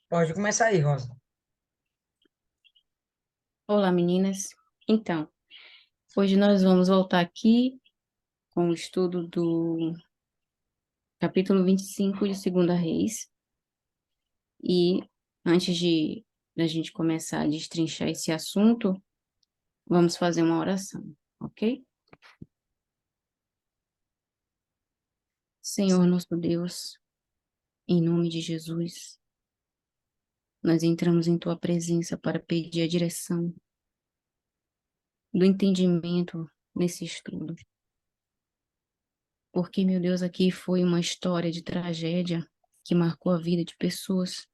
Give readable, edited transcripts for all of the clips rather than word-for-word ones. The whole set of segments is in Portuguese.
Pode começar aí, Rosa. Olá, meninas. Então, hoje nós vamos voltar aqui com o estudo do capítulo 25 de Segunda Reis. E antes de da gente começar a destrinchar esse assunto, vamos fazer uma oração, ok? Senhor nosso Deus, em nome de Jesus, nós entramos em tua presença para pedir a direção do entendimento nesse estudo. Porque, meu Deus, aqui foi uma história de tragédia que marcou a vida de pessoas,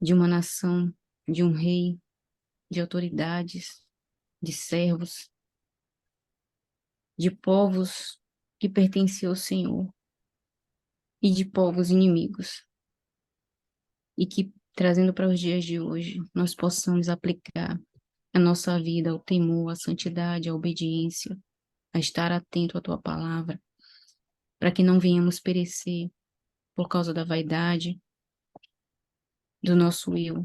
de uma nação, de um rei, de autoridades, de servos, de povos que pertenciam ao Senhor e de povos inimigos. E que, trazendo para os dias de hoje, nós possamos aplicar a nossa vida ao temor, à santidade, à obediência, a estar atento à tua palavra, para que não venhamos perecer por causa da vaidade, do nosso eu,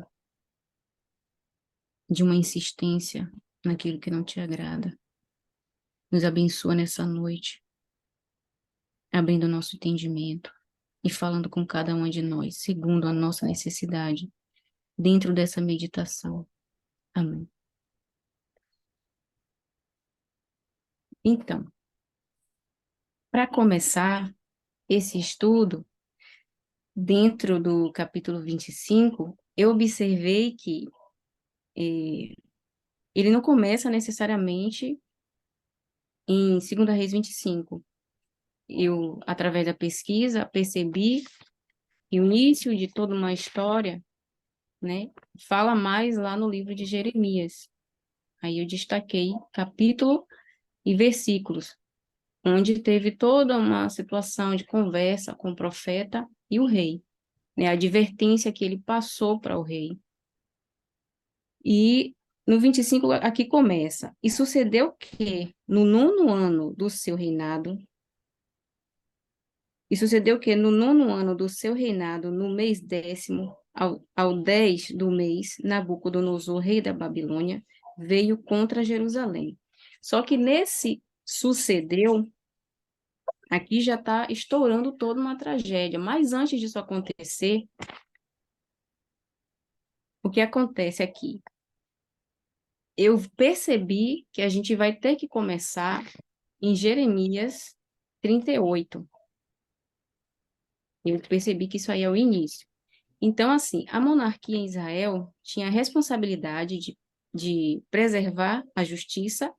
de uma insistência naquilo que não te agrada. Nos abençoa nessa noite, abrindo o nosso entendimento e falando com cada um de nós, segundo a nossa necessidade, dentro dessa meditação. Amém. Então, para começar esse estudo, dentro do capítulo 25, eu observei que ele não começa necessariamente em 2 Reis 25. Eu, através da pesquisa, percebi que o início de toda uma história, né, fala mais lá no livro de Jeremias. Aí eu destaquei capítulo e versículos, onde teve toda uma situação de conversa com o profeta e o rei, né, a advertência que ele passou para o rei. E no 25 aqui começa: e sucedeu que no nono ano do seu reinado, no nono ano do seu reinado, no mês décimo, ao 10 do mês, Nabucodonosor, rei da Babilônia, veio contra Jerusalém. Só que nesse sucedeu, aqui já está estourando toda uma tragédia. Mas antes disso acontecer, o que acontece aqui? Eu percebi que a gente vai ter que começar em Jeremias 38. Eu percebi que isso aí é o início. Então, assim, a monarquia em Israel tinha a responsabilidade de preservar a justiça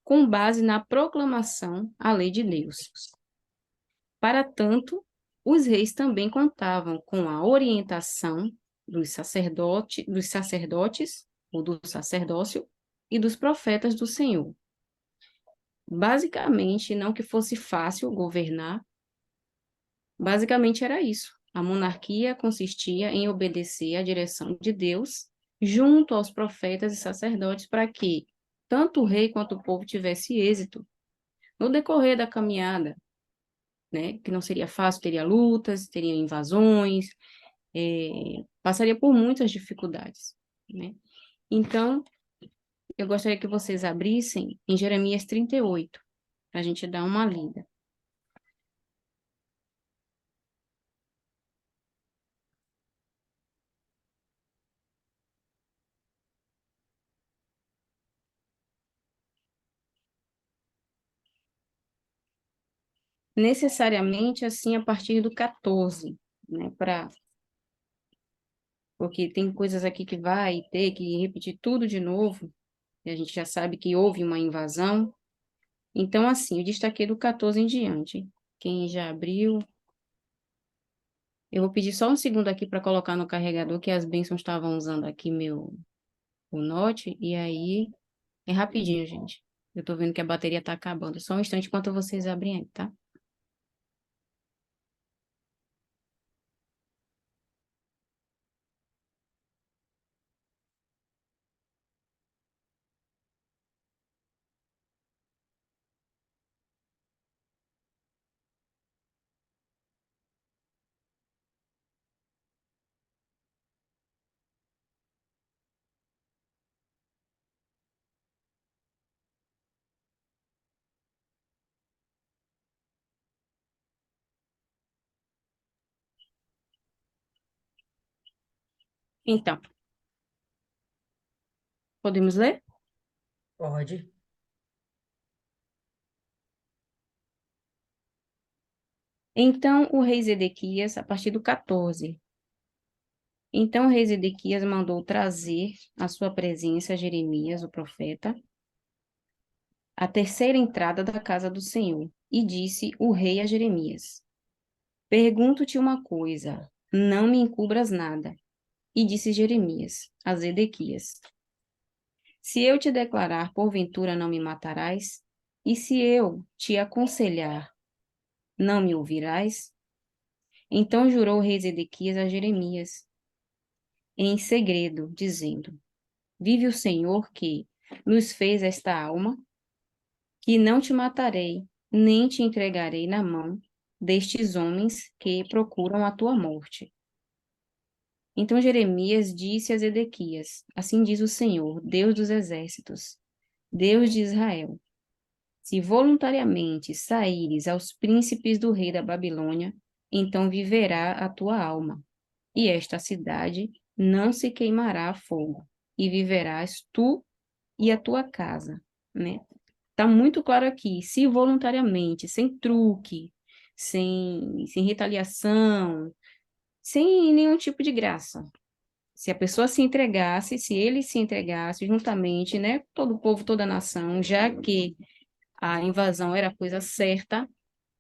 com base na proclamação à lei de Deus. Para tanto, os reis também contavam com a orientação dos sacerdotes, ou do sacerdócio, e dos profetas do Senhor. Basicamente, não que fosse fácil governar, basicamente era isso. A monarquia consistia em obedecer à direção de Deus, junto aos profetas e sacerdotes, para que tanto o rei quanto o povo tivesse êxito no decorrer da caminhada, né? Que não seria fácil, teria lutas, teria invasões, passaria por muitas dificuldades, né? Então, eu gostaria que vocês abrissem em Jeremias 38, para a gente dar uma lida. Necessariamente, assim, a partir do 14, né? Porque tem coisas aqui que vai ter que repetir tudo de novo, e a gente já sabe que houve uma invasão. Então, assim, eu destaquei do 14 em diante. Quem já abriu, eu vou pedir só um segundo aqui para colocar no carregador, que as bênçãos estavam usando aqui o Note, e aí é rapidinho, gente. Eu tô vendo que a bateria tá acabando. Só um instante enquanto vocês abrem aí, tá? Então, podemos ler? Pode. Então, o rei Zedequias, a partir do 14. Então, o rei Zedequias mandou trazer à sua presença Jeremias, o profeta, a terceira entrada da casa do Senhor, e disse o rei a Jeremias: Pergunto-te uma coisa, não me encubras nada. E disse Jeremias a Zedequias: Se eu te declarar, porventura não me matarás? E se eu te aconselhar, não me ouvirás? Então jurou o rei Zedequias a Jeremias em segredo, dizendo: Vive o Senhor que nos fez esta alma, que não te matarei, nem te entregarei na mão destes homens que procuram a tua morte. Então Jeremias disse a Zedequias: Assim diz o Senhor, Deus dos exércitos, Deus de Israel: Se voluntariamente saíres aos príncipes do rei da Babilônia, então viverá a tua alma, e esta cidade não se queimará a fogo, e viverás tu e a tua casa, né? Tá muito claro aqui, se voluntariamente, sem truque, sem retaliação, sem nenhum tipo de graça. Se a pessoa se entregasse, se ele se entregasse juntamente, né, todo o povo, toda a nação, já que a invasão era a coisa certa,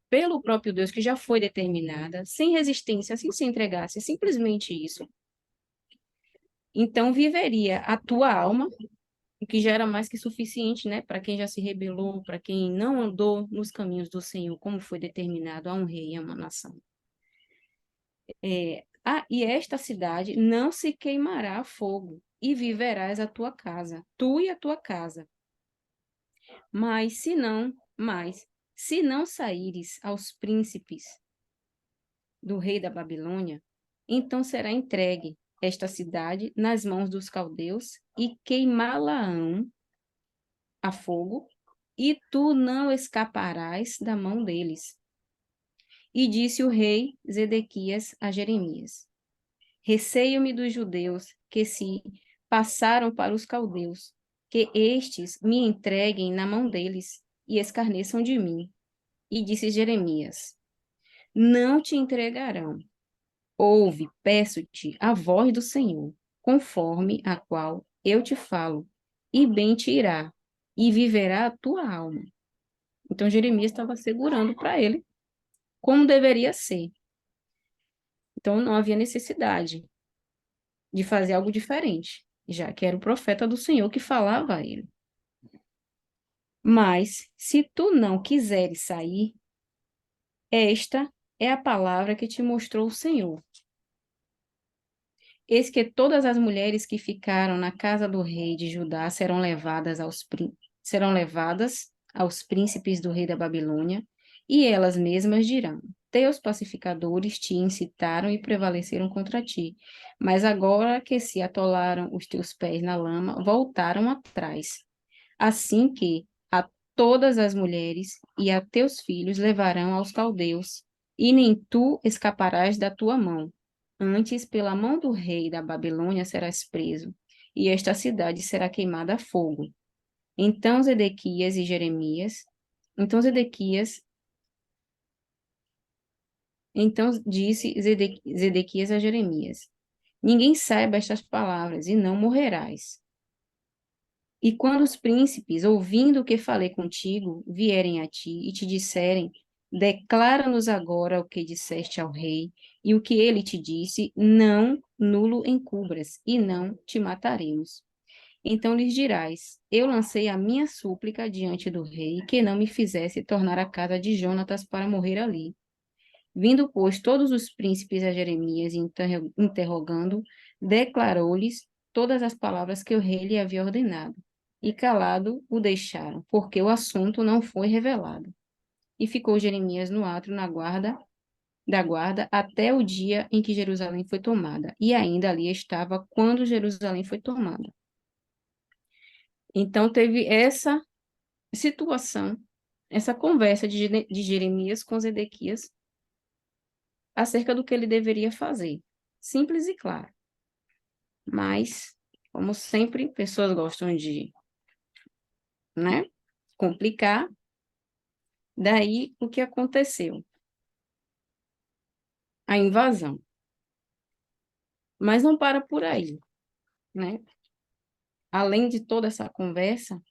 pelo próprio Deus que já foi determinada, sem resistência, assim se entregasse, simplesmente isso. Então viveria a tua alma, o que já era mais que suficiente, né, para quem já se rebelou, para quem não andou nos caminhos do Senhor, como foi determinado a um rei e a uma nação. E esta cidade não se queimará a fogo, e viverás a tua casa, tu e a tua casa. Mas se não saíres aos príncipes do rei da Babilônia, então será entregue esta cidade nas mãos dos caldeus e queimá-la-ão a fogo, e tu não escaparás da mão deles. E disse o rei Zedequias a Jeremias: Receio-me dos judeus que se passaram para os caldeus, que estes me entreguem na mão deles e escarneçam de mim. E disse Jeremias: Não te entregarão. Ouve, peço-te, a voz do Senhor, conforme a qual eu te falo, e bem te irá, e viverá a tua alma. Então Jeremias estava assegurando para ele como deveria ser. Então não havia necessidade de fazer algo diferente, já que era o profeta do Senhor que falava a ele. Mas se tu não quiseres sair, esta é a palavra que te mostrou o Senhor. Eis que todas as mulheres que ficaram na casa do rei de Judá serão levadas aos príncipes do rei da Babilônia, e elas mesmas dirão: Teus pacificadores te incitaram e prevaleceram contra ti, mas agora que se atolaram os teus pés na lama, voltaram atrás. Assim que a todas as mulheres e a teus filhos levarão aos caldeus, e nem tu escaparás da tua mão. Antes, pela mão do rei da Babilônia serás preso, e esta cidade será queimada a fogo. Então Zedequias e Jeremias, então Zedequias, então disse Zedequias a Jeremias: Ninguém saiba estas palavras, e não morrerás. E quando os príncipes, ouvindo o que falei contigo, vierem a ti e te disserem: Declara-nos agora o que disseste ao rei, e o que ele te disse, não nulo encubras, e não te mataremos. Então lhes dirás: Eu lancei a minha súplica diante do rei, que não me fizesse tornar a casa de Jonatas para morrer ali. Vindo, pois, todos os príncipes a Jeremias e interrogando, declarou-lhes todas as palavras que o rei lhe havia ordenado. E calado o deixaram, porque o assunto não foi revelado. E ficou Jeremias no átrio da guarda até o dia em que Jerusalém foi tomada. E ainda ali estava quando Jerusalém foi tomada. Então teve essa situação, essa conversa de Jeremias com Zedequias acerca do que ele deveria fazer. Simples e claro. Mas, como sempre, pessoas gostam de, né, complicar. Daí, o que aconteceu? A invasão. Mas não para por aí, né? Além de toda essa conversa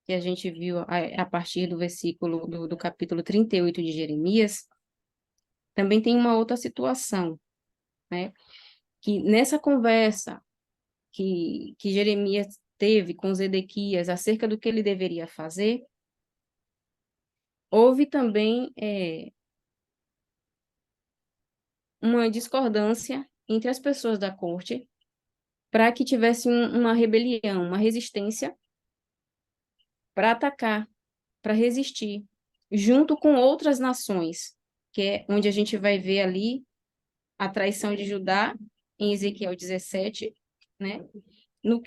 que a gente viu a partir do versículo do capítulo 38 de Jeremias, também tem uma outra situação, né? Que nessa conversa que Jeremias teve com Zedequias acerca do que ele deveria fazer, houve também uma discordância entre as pessoas da corte para que tivesse uma rebelião, uma resistência para atacar, para resistir, junto com outras nações, que é onde a gente vai ver ali a traição de Judá, em Ezequiel 17, né?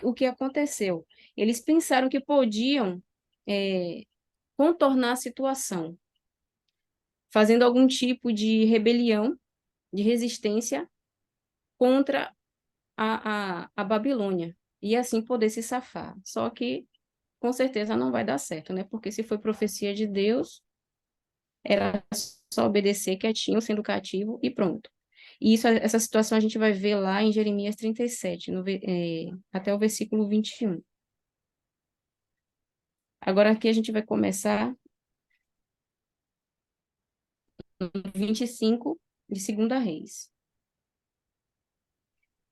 O que aconteceu? Eles pensaram que podiam é, contornar a situação, fazendo algum tipo de rebelião, de resistência contra a Babilônia, e assim poder se safar. Só que, com certeza, não vai dar certo, né? Porque se foi profecia de Deus, era só obedecer quietinho, sendo cativo, e pronto. E essa situação a gente vai ver lá em Jeremias 37, até o versículo 21. Agora aqui a gente vai começar no 25 de Segunda Reis.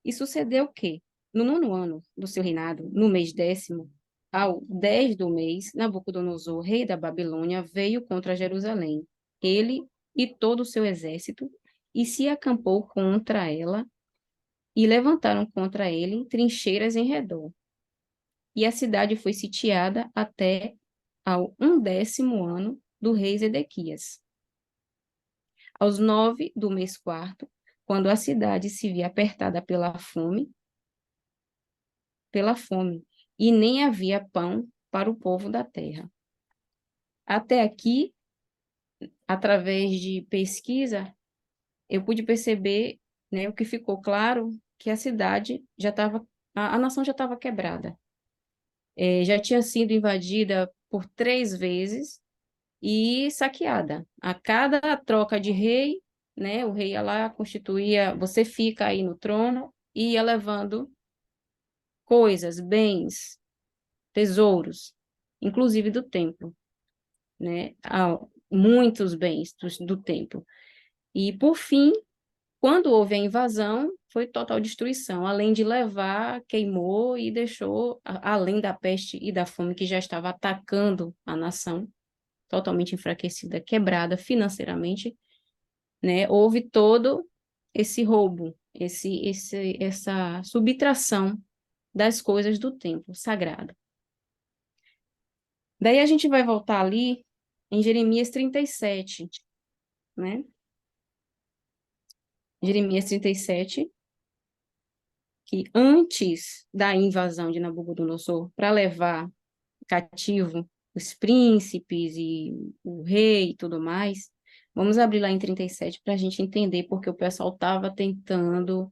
E sucedeu que, no nono ano do seu reinado, no mês 10º, ao 10 do mês, Nabucodonosor, rei da Babilônia, veio contra Jerusalém, ele e todo o seu exército, e se acampou contra ela, e levantaram contra ele trincheiras em redor. E a cidade foi sitiada até ao 11º ano do rei Zedequias. Aos 9 do mês quarto, quando a cidade se via apertada pela fome, e nem havia pão para o povo da terra. Até aqui, através de pesquisa, eu pude perceber, né, o que ficou claro, que a cidade já estava, a nação já estava quebrada. Já tinha sido invadida por 3 vezes e saqueada. A cada troca de rei, né, o rei ia lá, constituía, você fica aí no trono, e ia levando coisas, bens, tesouros, inclusive do templo, né? Muitos bens do templo. E, por fim, quando houve a invasão, foi total destruição, além de levar, queimou e deixou, além da peste e da fome que já estava atacando a nação, totalmente enfraquecida, quebrada financeiramente, né? Houve todo esse roubo, essa subtração das coisas do templo sagrado. Daí a gente vai voltar ali em Jeremias 37, né? Jeremias 37, que antes da invasão de Nabucodonosor, para levar cativo os príncipes e o rei e tudo mais, vamos abrir lá em 37 para a gente entender porque o pessoal estava tentando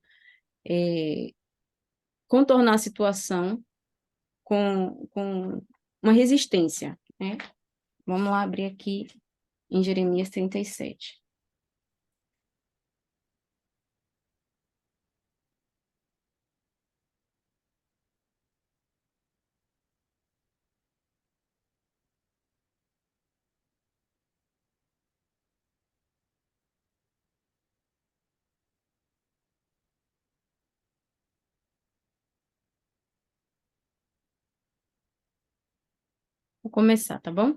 contornar a situação com uma resistência, né? Vamos lá abrir aqui em Jeremias 37. Vou começar, tá bom?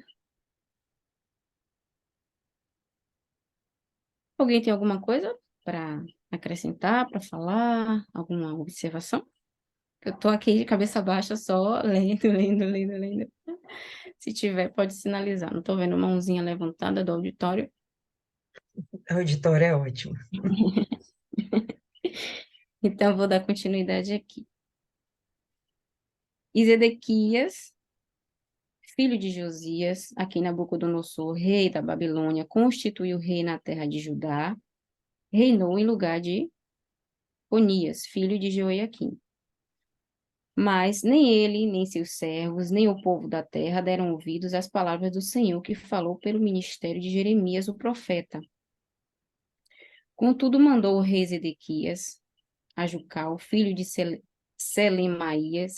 Alguém tem alguma coisa para acrescentar, para falar? Alguma observação? Eu estou aqui de cabeça baixa, só lendo, lendo, lendo, lendo. Se tiver, pode sinalizar. Não estou vendo mãozinha levantada do auditório. A auditória é ótimo. Então, eu vou dar continuidade aqui. E Zedequias, filho de Josias, a quem Nabucodonosor, rei da Babilônia, constituiu rei na terra de Judá, reinou em lugar de Onias, filho de Jeoiaquim. Mas nem ele, nem seus servos, nem o povo da terra deram ouvidos às palavras do Senhor que falou pelo ministério de Jeremias, o profeta. Contudo, mandou o rei Zedequias a Jucal, filho de Selemias,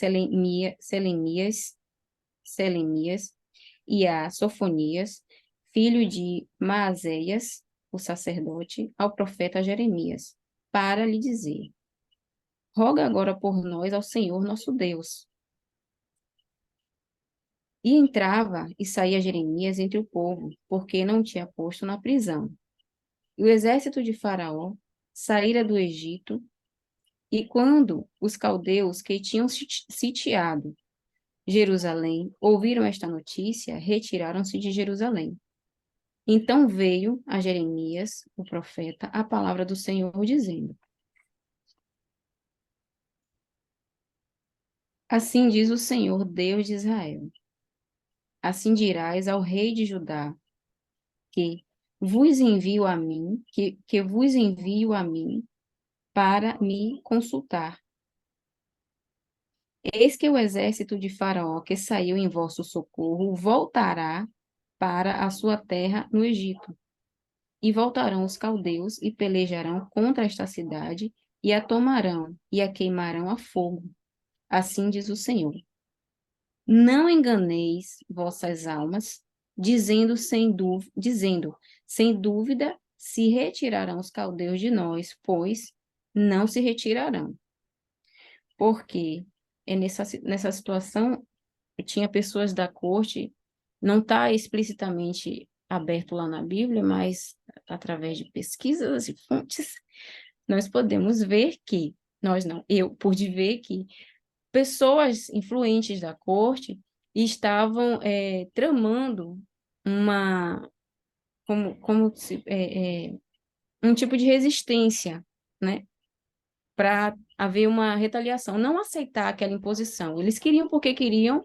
e a Sofonias, filho de Maazéias, o sacerdote, ao profeta Jeremias, para lhe dizer: Roga agora por nós ao Senhor nosso Deus. E entrava e saía Jeremias entre o povo, porque não tinha posto na prisão. E o exército de Faraó saíra do Egito, e quando os caldeus que tinham sitiado Jerusalém ouviram esta notícia, retiraram-se de Jerusalém. Então veio a Jeremias, o profeta, a palavra do Senhor, dizendo: Assim diz o Senhor, Deus de Israel: Assim dirás ao rei de Judá, que vos envio a mim, que vos envio a mim para me consultar. Eis que o exército de Faraó, que saiu em vosso socorro, voltará para a sua terra no Egito. E voltarão os caldeus e pelejarão contra esta cidade, e a tomarão, e a queimarão a fogo. Assim diz o Senhor. Não enganeis vossas almas, dizendo, sem dúvida, se retirarão os caldeus de nós, pois não se retirarão. Porque nessa situação tinha pessoas da corte, não está explicitamente aberto lá na Bíblia, mas através de pesquisas e fontes, nós podemos ver que, nós não, eu pude ver que pessoas influentes da corte estavam tramando uma, um tipo de resistência, né? Para haver uma retaliação, não aceitar aquela imposição. Eles queriam porque queriam,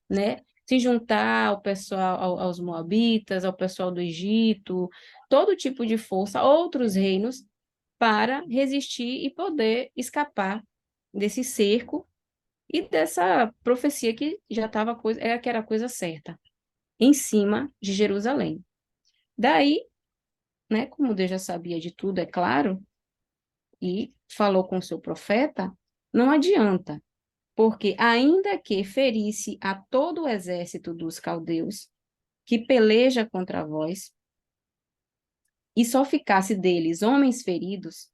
né, se juntar ao pessoal, aos moabitas, ao pessoal do Egito, todo tipo de força, outros reinos, para resistir e poder escapar desse cerco e dessa profecia que já estava que era a coisa certa, em cima de Jerusalém. Daí, né, como Deus já sabia de tudo, é claro, e falou com o seu profeta, não adianta, porque ainda que ferisse a todo o exército dos caldeus, que peleja contra vós, e só ficasse deles homens feridos,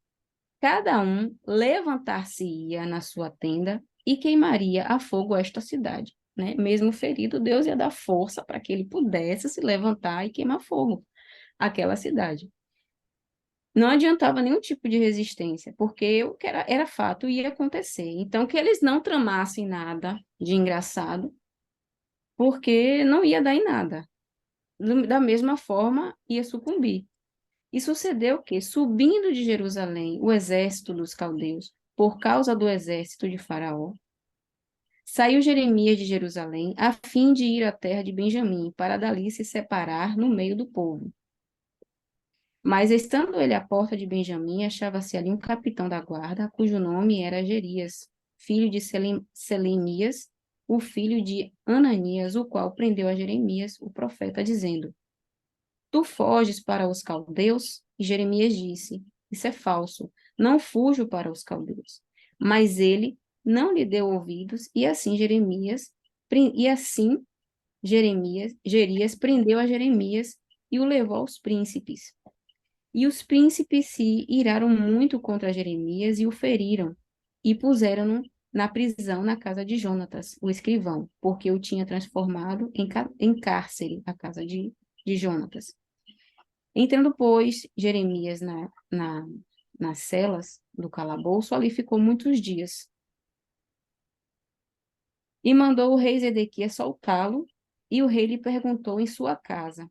cada um levantar-se-ia na sua tenda e queimaria a fogo esta cidade. Né? Mesmo ferido, Deus ia dar força para que ele pudesse se levantar e queimar fogo aquela cidade. Não adiantava nenhum tipo de resistência, porque o que era fato ia acontecer. Então, que eles não tramassem nada de engraçado, porque não ia dar em nada. Da mesma forma, ia sucumbir. E sucedeu que, subindo de Jerusalém o exército dos caldeus, por causa do exército de Faraó, saiu Jeremias de Jerusalém a fim de ir à terra de Benjamim, para dali se separar no meio do povo. Mas, estando ele à porta de Benjamim, achava-se ali um capitão da guarda, cujo nome era Gerias, filho de Selemias, o filho de Ananias, o qual prendeu a Jeremias, o profeta, dizendo: Tu foges para os caldeus? E Jeremias disse: Isso é falso, não fujo para os caldeus. Mas ele não lhe deu ouvidos, Gerias prendeu a Jeremias e o levou aos príncipes. E os príncipes se iraram muito contra Jeremias e o feriram, e puseram-no na prisão na casa de Jonatas, o escrivão, porque o tinha transformado em cárcere, a casa de Jonatas. Entrando, pois, Jeremias nas celas do calabouço, ali ficou muitos dias. E mandou o rei Zedequias soltá-lo, e o rei lhe perguntou em sua casa,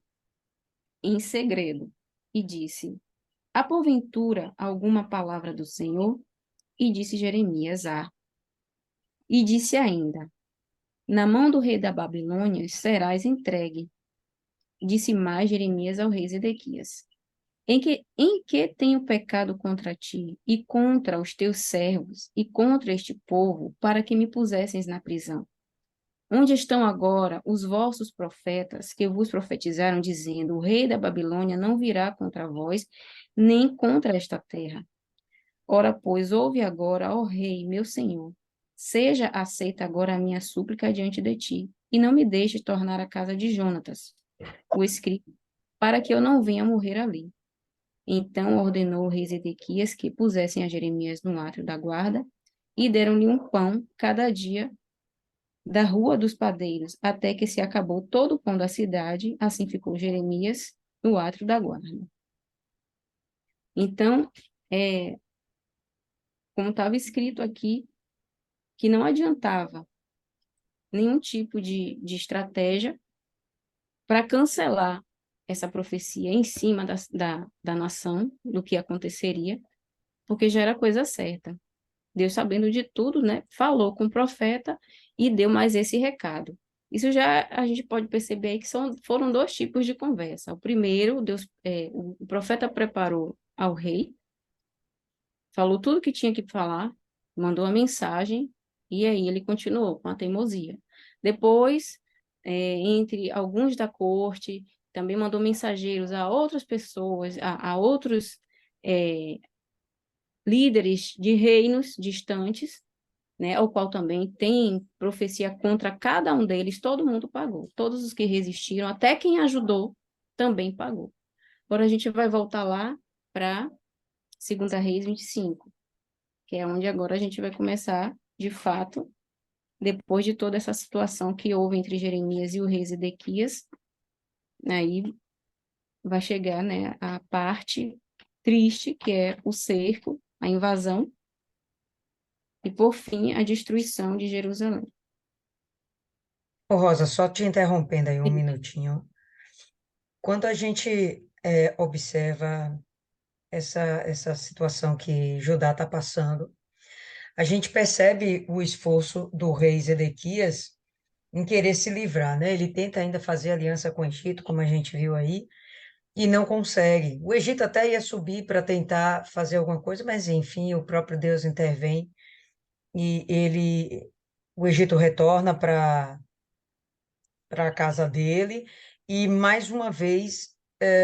em segredo, e disse: Há porventura alguma palavra do Senhor? E disse Jeremias: Há. E disse ainda: Na mão do rei da Babilônia serás entregue. Disse mais Jeremias ao rei Zedequias: Em que tenho pecado contra ti e contra os teus servos e contra este povo, para que me pusesseis na prisão? Onde estão agora os vossos profetas que vos profetizaram, dizendo: o rei da Babilônia não virá contra vós, nem contra esta terra? Ora, pois, ouve agora, ó rei, meu senhor. Seja aceita agora a minha súplica diante de ti, e não me deixes tornar à casa de Jonatas, o escriba, para que eu não venha morrer ali. Então ordenou o rei Zedequias que pusessem a Jeremias no átrio da guarda, e deram-lhe um pão cada dia da rua dos padeiros, até que se acabou todo o pão da cidade, assim ficou Jeremias no átrio da guarda. Então, como estava escrito aqui, que não adiantava nenhum tipo de estratégia para cancelar essa profecia em cima da nação, do que aconteceria, porque já era coisa certa. Deus, sabendo de tudo, né, falou com o profeta e deu mais esse recado. Isso já a gente pode perceber aí que foram dois tipos de conversa. O primeiro, o profeta preparou ao rei, falou tudo que tinha que falar, mandou a mensagem, e aí ele continuou com a teimosia. Depois, entre alguns da corte, também mandou mensageiros a outras pessoas, a outros líderes de reinos distantes, né, ao qual também tem profecia contra cada um deles, todo mundo pagou. Todos os que resistiram, até quem ajudou, também pagou. Agora a gente vai voltar lá para 2 Reis 25, que é onde agora a gente vai começar, de fato, depois de toda essa situação que houve entre Jeremias e o rei Zedequias, aí vai chegar, né, a parte triste, que é o cerco, a invasão, e, por fim, a destruição de Jerusalém. Ô, Rosa, só te interrompendo aí um minutinho. Quando a gente observa essa situação que Judá está passando, a gente percebe o esforço do rei Zedequias em querer se livrar, né? Ele tenta ainda fazer aliança com o Egito, como a gente viu aí, e não consegue. O Egito até ia subir para tentar fazer alguma coisa, mas enfim, o próprio Deus intervém e o Egito retorna para a casa dele e mais uma vez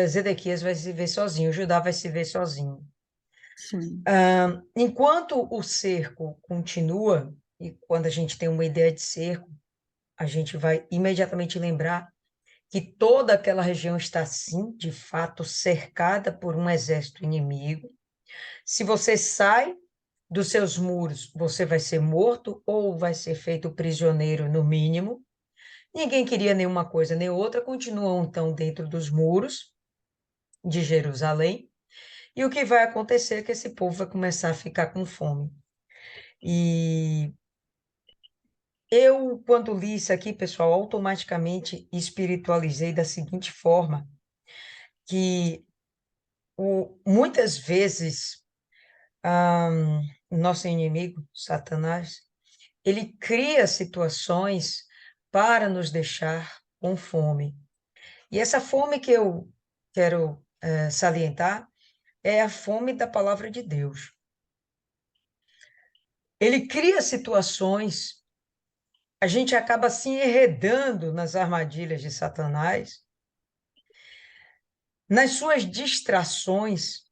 Zedequias vai se ver sozinho, Judá vai se ver sozinho. Sim. Enquanto o cerco continua, e quando a gente tem uma ideia de cerco, a gente vai imediatamente lembrar que toda aquela região está, sim, de fato, cercada por um exército inimigo. Se você sai dos seus muros, você vai ser morto ou vai ser feito prisioneiro, no mínimo. Ninguém queria nenhuma coisa nem outra, continuam então dentro dos muros de Jerusalém. E o que vai acontecer é que esse povo vai começar a ficar com fome. E eu, quando li isso aqui, pessoal, automaticamente espiritualizei da seguinte forma, que muitas vezes nosso inimigo, Satanás, ele cria situações para nos deixar com fome. E essa fome que eu quero salientar é a fome da palavra de Deus. Ele cria situações, a gente acaba se enredando nas armadilhas de Satanás, nas suas distrações,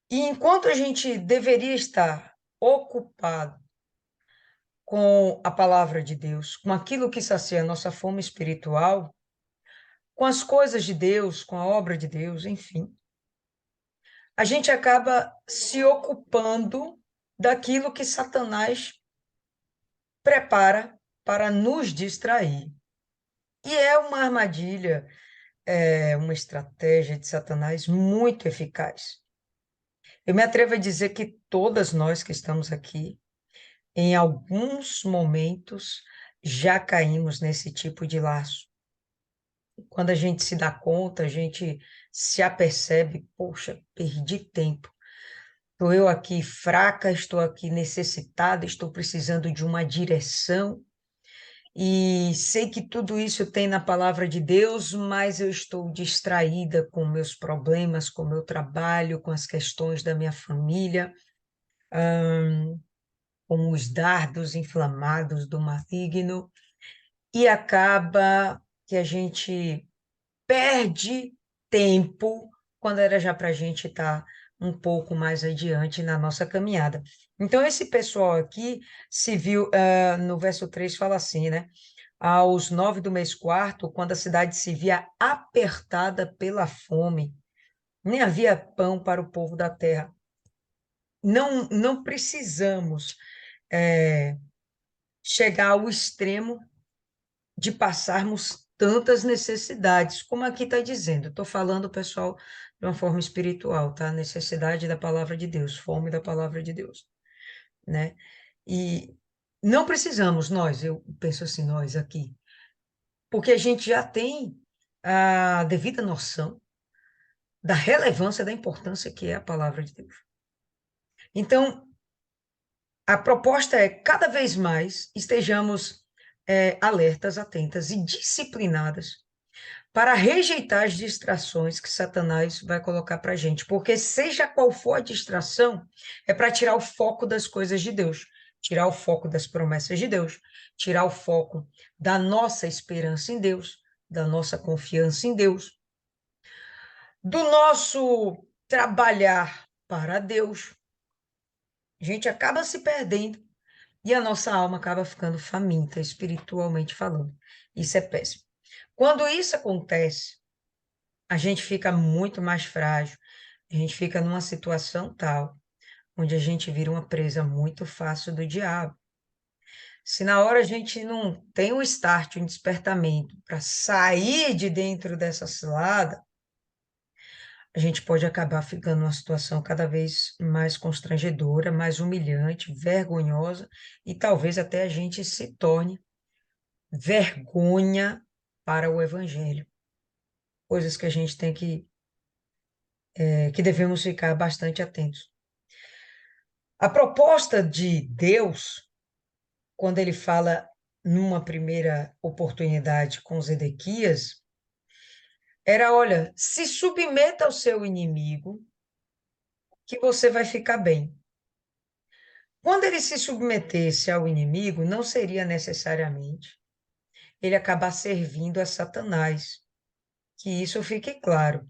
e enquanto a gente deveria estar ocupado com a palavra de Deus, com aquilo que sacia a nossa fome espiritual, com as coisas de Deus, com a obra de Deus, enfim, a gente acaba se ocupando daquilo que Satanás prepara para nos distrair. E é uma armadilha, é uma estratégia de Satanás muito eficaz. Eu me atrevo a dizer que todas nós que estamos aqui, em alguns momentos, já caímos nesse tipo de laço. Quando a gente se dá conta, a gente se apercebe, poxa, perdi tempo. Estou eu aqui fraca, estou aqui necessitada, estou precisando de uma direção. e sei que tudo isso tem na palavra de Deus, mas eu estou distraída com meus problemas, com meu trabalho, com as questões da minha família, com os dardos inflamados do maligno, e acaba que a gente perde tempo quando era já para a gente estar um pouco mais adiante na nossa caminhada. Então, esse pessoal aqui se viu, no verso 3 fala assim, né? Aos 9 do mês quarto, quando a cidade se via apertada pela fome, nem havia pão para o povo da terra. Não precisamos chegar ao extremo de passarmos tantas necessidades, como aqui está dizendo. Estou falando, pessoal, de uma forma espiritual, tá? Necessidade da palavra de Deus, fome da palavra de Deus, né? E não precisamos, nós, eu penso assim, nós aqui, porque a gente já tem a devida noção da relevância, da importância que é a palavra de Deus. Então, a proposta é, cada vez mais, estejamos alertas, atentas e disciplinadas para rejeitar as distrações que Satanás vai colocar para a gente, porque seja qual for a distração, é para tirar o foco das coisas de Deus, tirar o foco das promessas de Deus, tirar o foco da nossa esperança em Deus, da nossa confiança em Deus, do nosso trabalhar para Deus. A gente acaba se perdendo e a nossa alma acaba ficando faminta, espiritualmente falando. Isso é péssimo. Quando isso acontece, a gente fica muito mais frágil, a gente fica numa situação tal, onde a gente vira uma presa muito fácil do diabo. Se na hora a gente não tem um start, um despertamento para sair de dentro dessa cilada, a gente pode acabar ficando numa situação cada vez mais constrangedora, mais humilhante, vergonhosa, e talvez até a gente se torne vergonha para o evangelho. Coisas que a gente tem que devemos ficar bastante atentos. A proposta de Deus, quando ele fala numa primeira oportunidade com Zedequias, era: olha, se submeta ao seu inimigo, que você vai ficar bem. Quando ele se submetesse ao inimigo, não seria necessariamente ele acabar servindo a Satanás, que isso fique claro.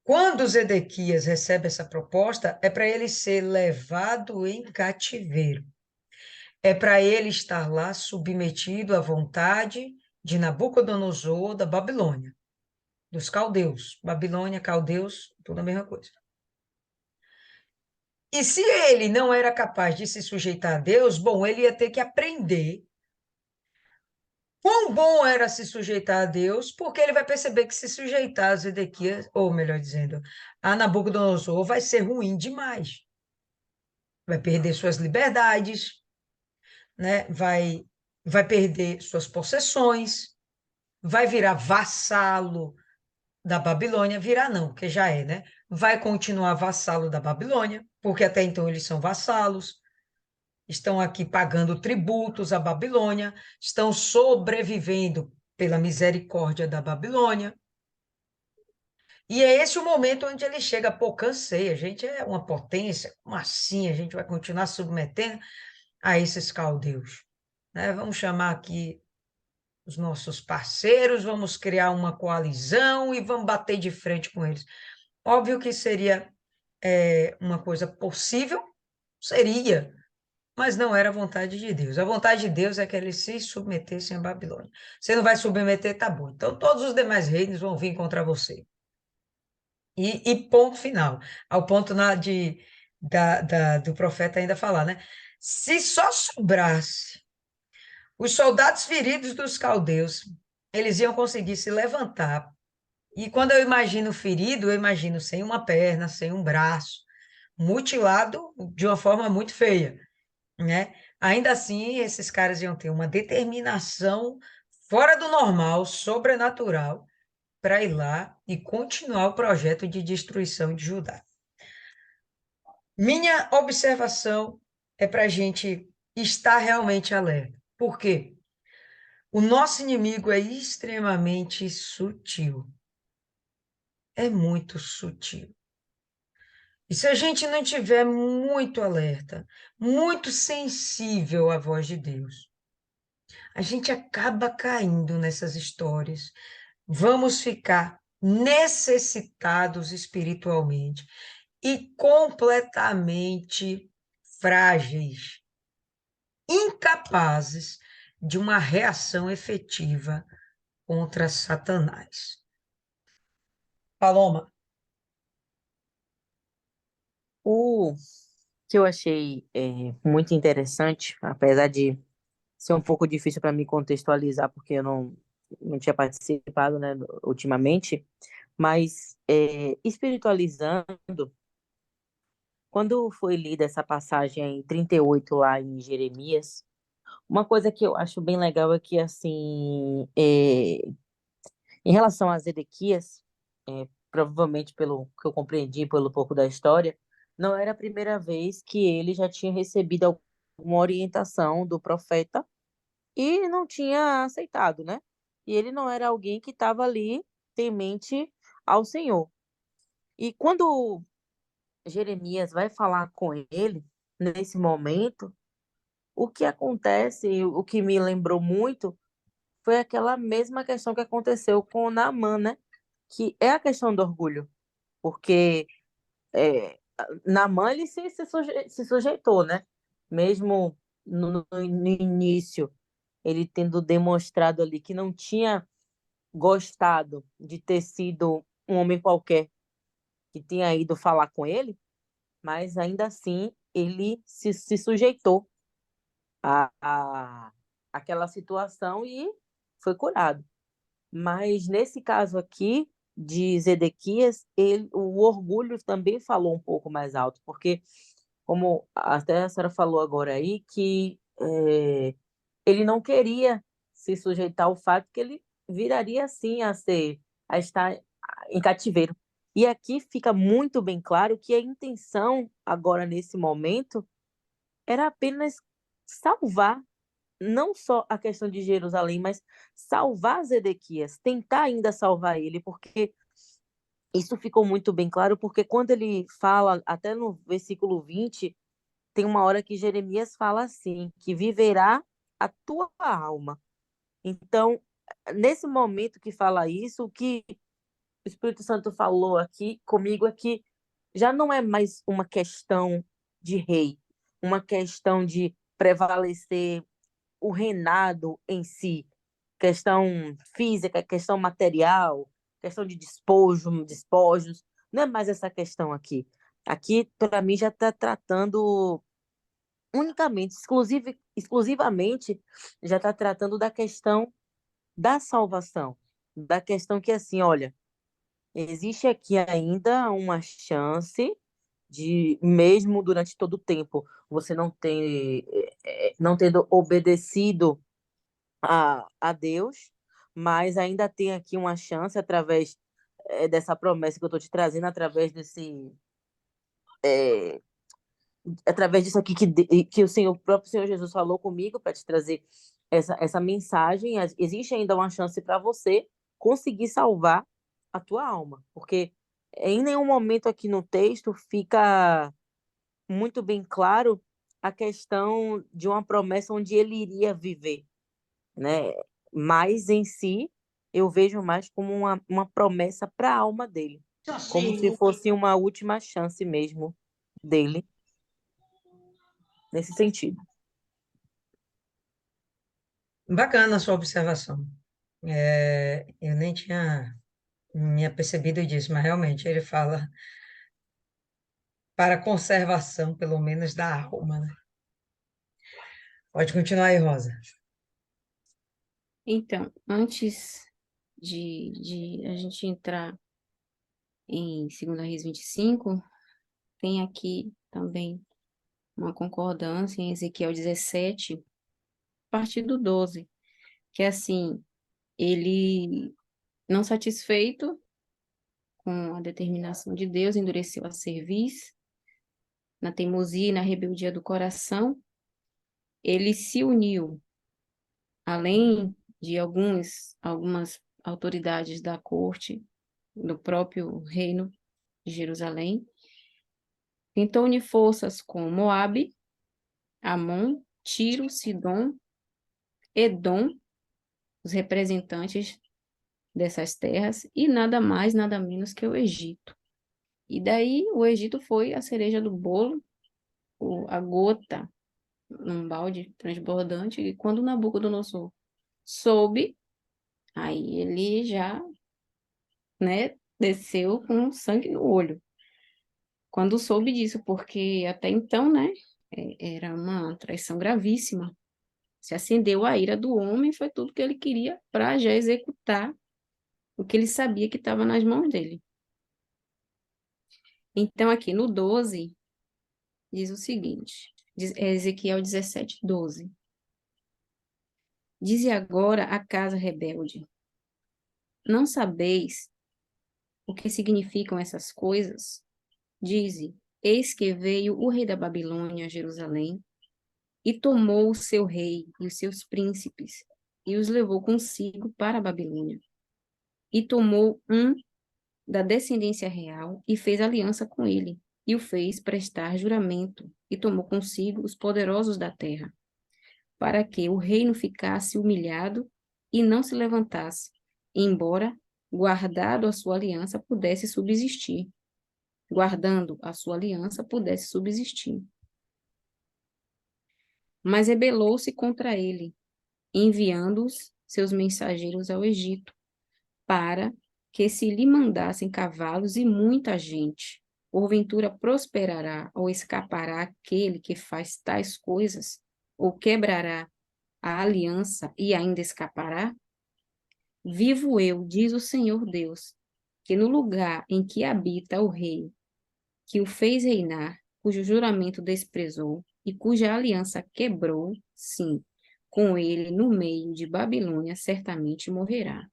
Quando Zedequias recebe essa proposta, é para ele ser levado em cativeiro. É para ele estar lá submetido à vontade de Nabucodonosor da Babilônia, dos caldeus. Babilônia, caldeus, tudo a mesma coisa. E se ele não era capaz de se sujeitar a Deus, bom, ele ia ter que aprender quão bom era se sujeitar a Deus, porque ele vai perceber que se sujeitar a Zedequias, ou melhor dizendo, a Nabucodonosor, vai ser ruim demais. Vai perder suas liberdades, né? Vai perder suas possessões, vai virar vassalo da Babilônia, virar não, porque já é, né? Vai continuar vassalo da Babilônia, porque até então eles são vassalos, estão aqui pagando tributos à Babilônia, estão sobrevivendo pela misericórdia da Babilônia. E é esse o momento onde ele chega, pô, cansei, a gente é uma potência, como assim a gente vai continuar submetendo a esses caldeus? Né? Vamos chamar aqui os nossos parceiros, vamos criar uma coalizão e vamos bater de frente com eles. Óbvio que seria uma coisa possível, seria, mas não era a vontade de Deus. A vontade de Deus é que eles se submetessem à Babilônia. Você não vai submeter, tá bom. Então todos os demais reinos vão vir contra você. E ponto final. Ao ponto do profeta ainda falar, né? Se só sobrasse os soldados feridos dos caldeus, eles iam conseguir se levantar. E quando eu imagino ferido, eu imagino sem uma perna, sem um braço, mutilado de uma forma muito feia, né? Ainda assim, esses caras iam ter uma determinação fora do normal, sobrenatural, para ir lá e continuar o projeto de destruição de Judá. Minha observação é para a gente estar realmente alerta. Por quê? O nosso inimigo é extremamente sutil, é muito sutil. E se a gente não tiver muito alerta, muito sensível à voz de Deus, a gente acaba caindo nessas histórias. Vamos ficar necessitados espiritualmente e completamente frágeis, incapazes de uma reação efetiva contra Satanás. Paloma, O que eu achei muito interessante, apesar de ser um pouco difícil para me contextualizar, porque eu não tinha participado, né, ultimamente, mas espiritualizando, quando foi lida essa passagem em 38 lá em Jeremias, uma coisa que eu acho bem legal é que, assim, em relação a Zedequias, provavelmente pelo que eu compreendi, pelo pouco da história, não era a primeira vez que ele já tinha recebido alguma orientação do profeta e não tinha aceitado, né? E ele não era alguém que estava ali temente ao Senhor. E quando Jeremias vai falar com ele, nesse momento, o que acontece, o que me lembrou muito, foi aquela mesma questão que aconteceu com Naamã, né? Que é a questão do orgulho. Porque Naamã ele se sujeitou, né? Mesmo no início, ele tendo demonstrado ali que não tinha gostado de ter sido um homem qualquer que tinha ido falar com ele, mas ainda assim ele se sujeitou a aquela situação e foi curado. Mas nesse caso aqui de Zedequias, o orgulho também falou um pouco mais alto, porque, como até a senhora falou agora aí, que ele não queria se sujeitar ao fato que ele viraria assim a estar em cativeiro. E aqui fica muito bem claro que a intenção agora nesse momento era apenas salvar não só a questão de Jerusalém, mas salvar Zedequias, tentar ainda salvar ele, porque isso ficou muito bem claro, porque quando ele fala, até no versículo 20, tem uma hora que Jeremias fala assim, que viverá a tua alma. Então, nesse momento que fala isso, o que o Espírito Santo falou aqui comigo é que já não é mais uma questão de rei, uma questão de prevalecer o reinado em si, questão física, questão material, questão de despojos, não é mais essa questão aqui. Aqui, para mim, já está tratando unicamente, exclusivamente, já está tratando da questão da salvação, da questão que, assim, olha, existe aqui ainda uma chance de, mesmo durante todo o tempo, você não tendo obedecido a Deus, mas ainda tem aqui uma chance através dessa promessa que eu estou te trazendo, através disso aqui que o próprio Senhor Jesus falou comigo para te trazer essa mensagem. Existe ainda uma chance para você conseguir salvar a tua alma, porque em nenhum momento aqui no texto fica muito bem claro a questão de uma promessa onde ele iria viver, né? Mas em si, eu vejo mais como uma promessa para a alma dele, como se fosse uma última chance mesmo dele nesse sentido. bacana a sua observação. Eu nem tinha me apercebido disso, mas realmente ele fala para a conservação, pelo menos, da alma, né? Pode continuar aí, Rosa. Então, antes de a gente entrar em 2 Reis 25, tem aqui também uma concordância em Ezequiel 17, a partir do 12, que é assim, ele, não satisfeito com a determinação de Deus, endureceu a cerviz, na teimosia e na rebeldia do coração, ele se uniu além de algumas autoridades da corte, do próprio reino de Jerusalém, tentou unir forças com Moabe, Amon, Tiro, Sidom, Edom, os representantes dessas terras, e nada mais, nada menos que o Egito. E daí o Egito foi a cereja do bolo, a gota num balde transbordante, e quando Nabucodonosor soube, aí ele já, né, desceu com sangue no olho. Quando soube disso, porque até então, né, era uma traição gravíssima. Se acendeu a ira do homem, foi tudo que ele queria para já executar o que ele sabia que estava nas mãos dele. Então, aqui no 12, diz o seguinte, Ezequiel 17, 12. Dize agora a casa rebelde: não sabeis o que significam essas coisas? Dize: eis que veio o rei da Babilônia a Jerusalém e tomou o seu rei e os seus príncipes e os levou consigo para a Babilônia. E tomou um da descendência real e fez aliança com ele e o fez prestar juramento e tomou consigo os poderosos da terra, para que o reino ficasse humilhado e não se levantasse, embora, guardado a sua aliança, pudesse subsistir. Guardando a sua aliança, pudesse subsistir. Mas rebelou-se contra ele, enviando-os seus mensageiros ao Egito, para que se lhe mandassem cavalos e muita gente. Porventura prosperará ou escapará aquele que faz tais coisas, ou quebrará a aliança e ainda escapará? Vivo eu, diz o Senhor Deus, que no lugar em que habita o rei, que o fez reinar, cujo juramento desprezou e cuja aliança quebrou, sim, com ele no meio de Babilônia certamente morrerá.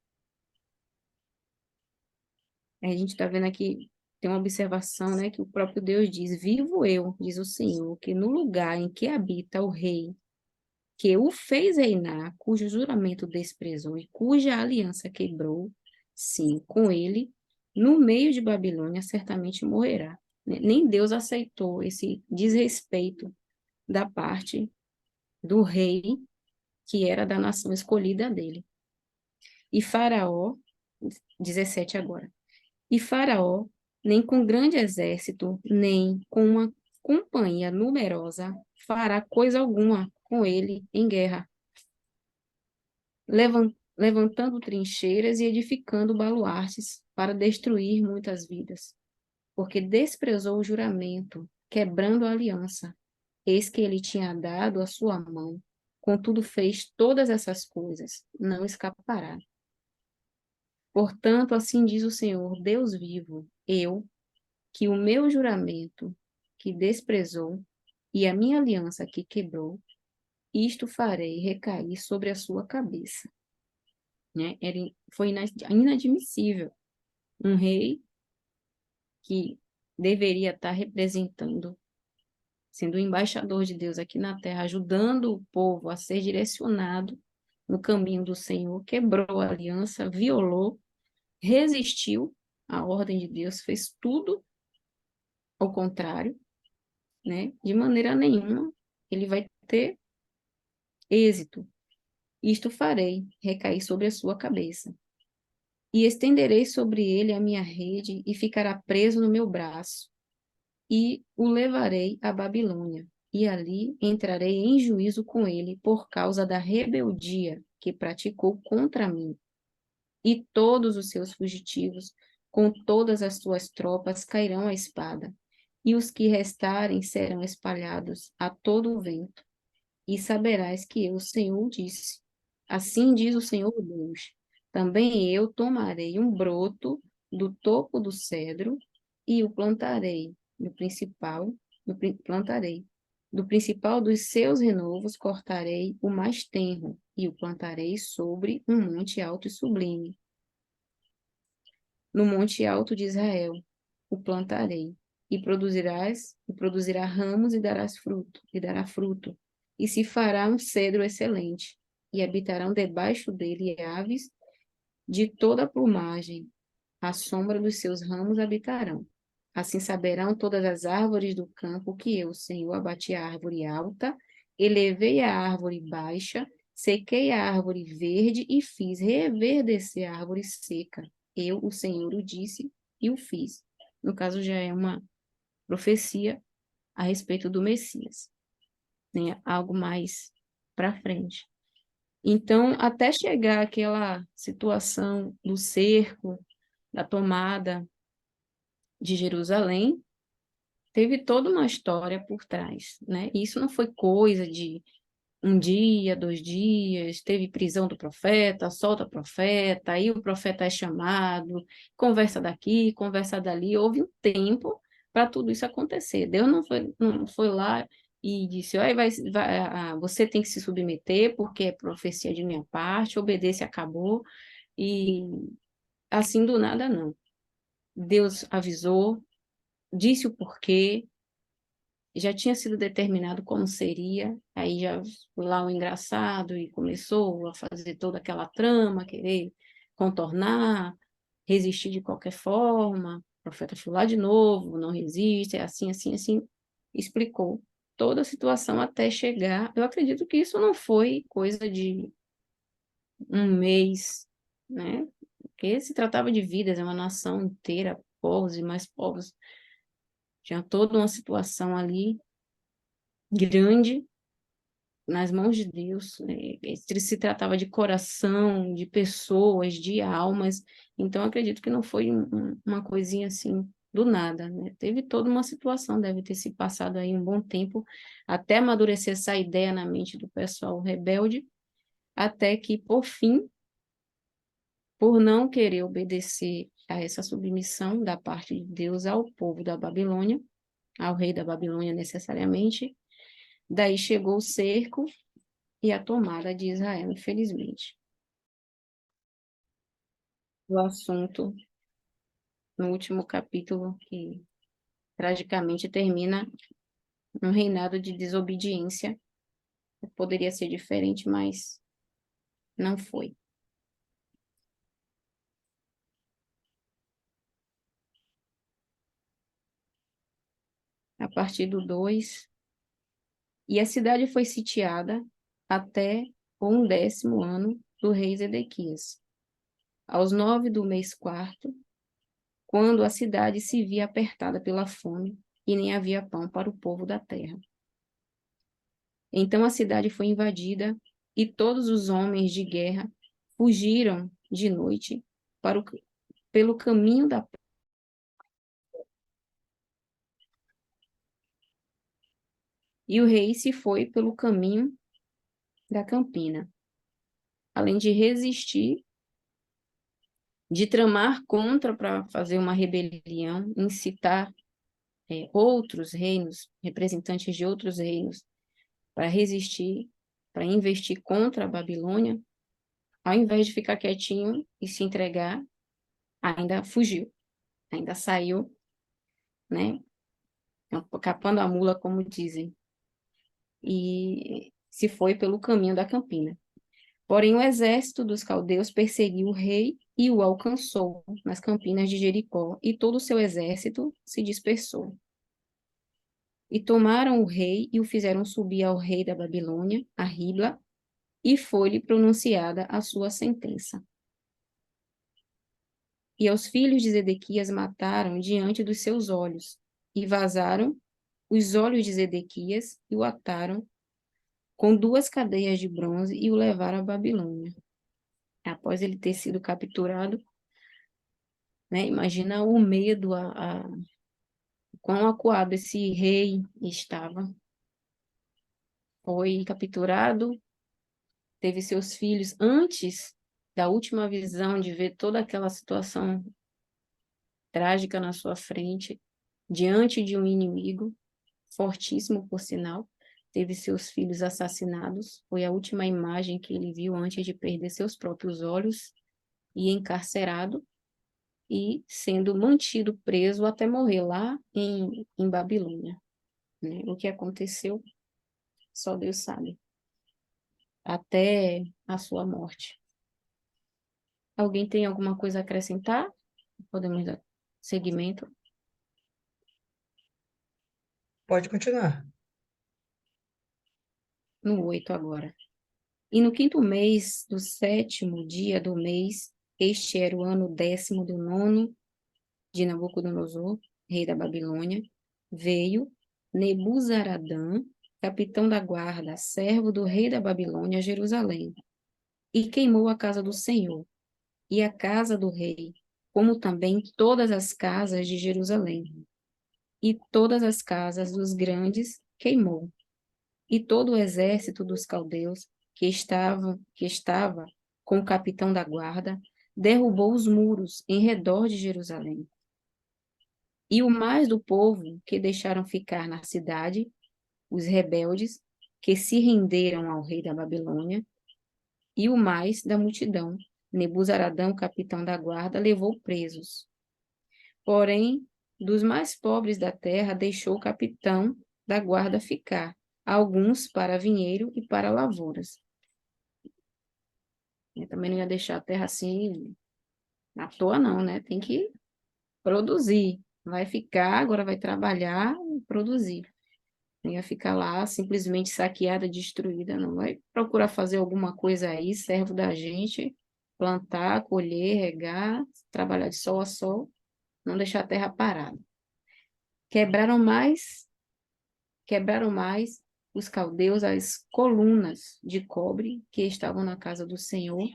A gente está vendo aqui, tem uma observação, né, que o próprio Deus diz: vivo eu, diz o Senhor, que no lugar em que habita o rei, que o fez reinar, cujo juramento desprezou e cuja aliança quebrou, sim, com ele, no meio de Babilônia, certamente morrerá. Nem Deus aceitou esse desrespeito da parte do rei, que era da nação escolhida dele. E Faraó, 17 agora, e Faraó, nem com grande exército, nem com uma companhia numerosa, fará coisa alguma com ele em guerra, levantando trincheiras e edificando baluartes para destruir muitas vidas, porque desprezou o juramento, quebrando a aliança. Eis que ele tinha dado a sua mão, contudo fez todas essas coisas, não escapará. Portanto, assim diz o Senhor, Deus vivo, eu, que o meu juramento que desprezou e a minha aliança que quebrou, isto farei recair sobre a sua cabeça. Né? Foi inadmissível um rei que deveria estar representando, sendo o embaixador de Deus aqui na terra, ajudando o povo a ser direcionado no caminho do Senhor, quebrou a aliança, violou, resistiu à ordem de Deus, fez tudo ao contrário, né? De maneira nenhuma ele vai ter êxito. Isto farei recair sobre a sua cabeça. E estenderei sobre ele a minha rede e ficará preso no meu braço. E o levarei à Babilônia. E ali entrarei em juízo com ele por causa da rebeldia que praticou contra mim. E todos os seus fugitivos, com todas as suas tropas, cairão à espada. E os que restarem serão espalhados a todo o vento. E saberás que eu, o Senhor, disse. Assim diz o Senhor Deus. Também eu tomarei um broto do topo do cedro e o plantarei no principal, plantarei. Do principal dos seus renovos cortarei o mais tenro e o plantarei sobre um monte alto e sublime. No monte alto de Israel o plantarei, e produzirá ramos e dará fruto, e se fará um cedro excelente. e habitarão debaixo dele aves de toda a plumagem, à sombra dos seus ramos habitarão. Assim saberão todas as árvores do campo que eu, Senhor, abati a árvore alta, elevei a árvore baixa, sequei a árvore verde e fiz reverdecer a árvore seca. Eu, o Senhor, o disse e o fiz. No caso, já é uma profecia a respeito do Messias, né? Algo mais para frente. Então, até chegar àquela situação do cerco, da tomada de Jerusalém, teve toda uma história por trás, né? E isso não foi coisa de um dia, 2 dias, teve prisão do profeta, solta o profeta, aí o profeta é chamado, conversa daqui, conversa dali, houve um tempo para tudo isso acontecer. Deus não foi lá e disse, olha, você tem que se submeter, porque é profecia de minha parte, obedeça e acabou, e assim do nada não. Deus avisou, disse o porquê, já tinha sido determinado como seria, aí já foi lá o engraçado e começou a fazer toda aquela trama, querer contornar, resistir de qualquer forma. O profeta foi lá de novo, não resiste, é assim, assim, assim. Explicou toda a situação até chegar. Eu acredito que isso não foi coisa de um mês, né? Porque se tratava de vidas, é uma nação inteira, povos e mais povos. Tinha toda uma situação ali grande nas mãos de Deus. Se tratava de coração, de pessoas, de almas. Então, acredito que não foi uma coisinha assim do nada, né? Teve toda uma situação, deve ter se passado aí um bom tempo até amadurecer essa ideia na mente do pessoal rebelde, até que, por fim, por não querer obedecer a essa submissão da parte de Deus ao povo da Babilônia, ao rei da Babilônia necessariamente, daí chegou o cerco e a tomada de Israel, infelizmente. O assunto no último capítulo, que tragicamente termina num reinado de desobediência. Poderia ser diferente, mas não foi. A partir do 2, e a cidade foi sitiada até o 11º ano do rei Zedequias. Aos 9 do mês quarto, quando a cidade se via apertada pela fome e nem havia pão para o povo da terra. Então a cidade foi invadida e todos os homens de guerra fugiram de noite pelo caminho da e o rei se foi pelo caminho da campina, além de resistir, de tramar contra para fazer uma rebelião, incitar outros reinos, representantes de outros reinos, para resistir, para investir contra a Babilônia, ao invés de ficar quietinho e se entregar, ainda fugiu, ainda saiu, né, capando a mula, como dizem, e se foi pelo caminho da campina. Porém, o exército dos caldeus perseguiu o rei e o alcançou nas campinas de Jericó, e todo o seu exército se dispersou. E tomaram o rei e o fizeram subir ao rei da Babilônia, a Ribla, e foi-lhe pronunciada a sua sentença. E aos filhos de Zedequias mataram diante dos seus olhos, e vazaram os olhos de Zedequias e o ataram com 2 cadeias de bronze e o levaram à Babilônia. Após ele ter sido capturado, né, imagina o medo, quão acuado esse rei estava. Foi capturado, teve seus filhos antes da última visão de ver toda aquela situação trágica na sua frente, diante de um inimigo fortíssimo, por sinal. Teve seus filhos assassinados. Foi a última imagem que ele viu antes de perder seus próprios olhos e encarcerado e sendo mantido preso até morrer lá em Babilônia, né? O que aconteceu, só Deus sabe. até a sua morte. Alguém tem alguma coisa a acrescentar? Podemos dar seguimento Pode continuar. no 8 agora. E no 5º mês do 7º dia do mês, este era o ano 10º do 9º de Nabucodonosor, rei da Babilônia, veio Nebuzaradã, capitão da guarda, servo do rei da Babilônia, a Jerusalém, e queimou a casa do Senhor e a casa do rei, como também todas as casas de Jerusalém, e todas as casas dos grandes queimou, e todo o exército dos caldeus que estava com o capitão da guarda derrubou os muros em redor de Jerusalém. E o mais do povo que deixaram ficar na cidade, os rebeldes, que se renderam ao rei da Babilônia, e o mais da multidão, Nebuzaradão, capitão da guarda, levou presos. Porém, dos mais pobres da terra, deixou o capitão da guarda ficar, alguns para vinheiro e para lavouras. Eu também não ia deixar a terra assim, à toa não, né? Tem que produzir. Vai ficar, agora vai trabalhar e produzir. Não ia ficar lá simplesmente saqueada, destruída, não. Vai procurar fazer alguma coisa aí, servo da gente, plantar, colher, regar, trabalhar de sol a sol, não deixar a terra parada. Quebraram mais, quebraram mais os caldeus as colunas de cobre que estavam na casa do Senhor,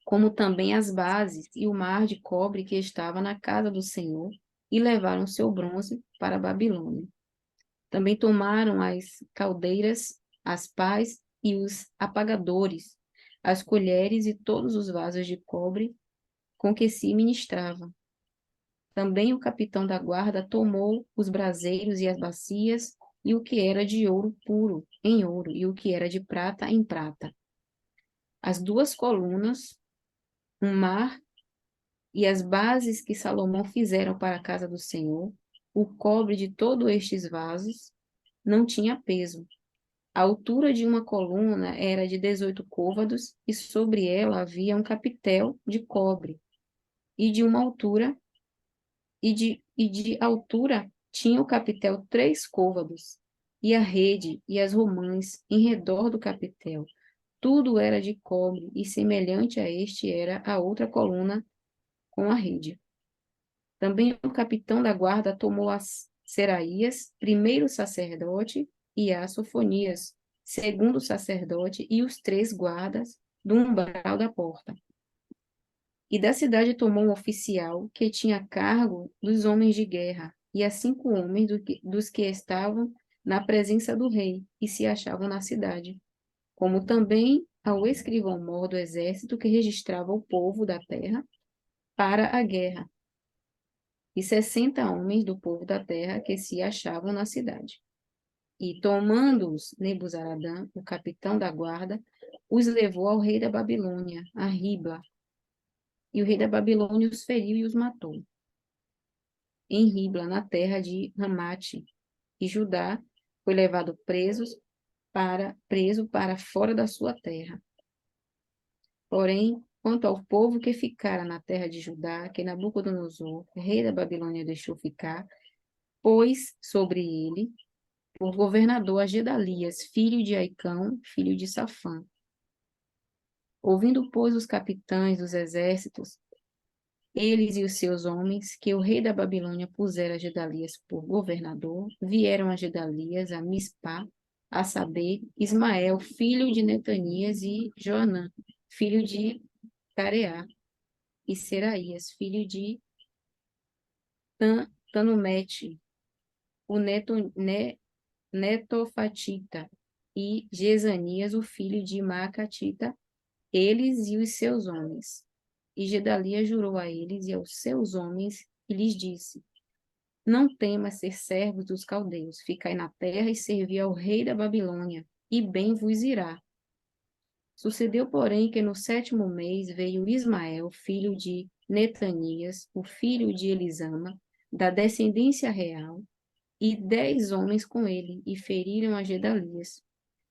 como também as bases e o mar de cobre que estava na casa do Senhor, e levaram seu bronze para a Babilônia. Também tomaram as caldeiras, as pás e os apagadores, as colheres e todos os vasos de cobre com que se ministrava. Também o capitão da guarda tomou os braseiros e as bacias, e o que era de ouro puro, em ouro, e o que era de prata, em prata. As 2 colunas, um mar e as bases que Salomão fizeram para a casa do Senhor, o cobre de todos estes vasos, não tinha peso. A altura de uma coluna era de 18 côvados, e sobre ela havia um capitel de cobre, e de uma altura, e de altura tinha o capitel 3 côvados, e a rede e as romãs em redor do capitel. Tudo era de cobre, e semelhante a este era a outra coluna com a rede. Também o capitão da guarda tomou a Seraías, primeiro sacerdote, e a Sofonias, segundo sacerdote, e os 3 guardas do umbral da porta. E da cidade tomou um oficial que tinha cargo dos homens de guerra, e a 5 homens dos que estavam na presença do rei e se achavam na cidade, como também ao escrivão-mor do exército que registrava o povo da terra para a guerra, e 60 homens do povo da terra que se achavam na cidade. E, tomando-os Nebuzaradã, o capitão da guarda, os levou ao rei da Babilônia, a Ribla. E o rei da Babilônia os feriu e os matou. Em Ribla, na terra de Ramate, e Judá foi levado preso para fora da sua terra. Porém, quanto ao povo que ficara na terra de Judá, que Nabucodonosor, rei da Babilônia, deixou ficar, pôs sobre ele por governador a Gedalias, filho de Aicão, filho de Safã. Ouvindo, pois, os capitães dos exércitos, eles e os seus homens, que o rei da Babilônia pusera Gedalias por governador, vieram a Gedalias, a Mispá, a saber, Ismael, filho de Netanias, e Joanã, filho de Careá, e Seraías, filho de Tanumete, o netofatita, e Jezanias, o filho de Maacatita, eles e os seus homens. E Gedalias jurou a eles e aos seus homens e lhes disse: Não temas ser servos dos caldeus, ficai na terra e servi ao rei da Babilônia, e bem vos irá. Sucedeu, porém, que no 7º mês veio Ismael, filho de Netanias, o filho de Elisama, da descendência real, e 10 homens com ele, e feriram a Gedalias.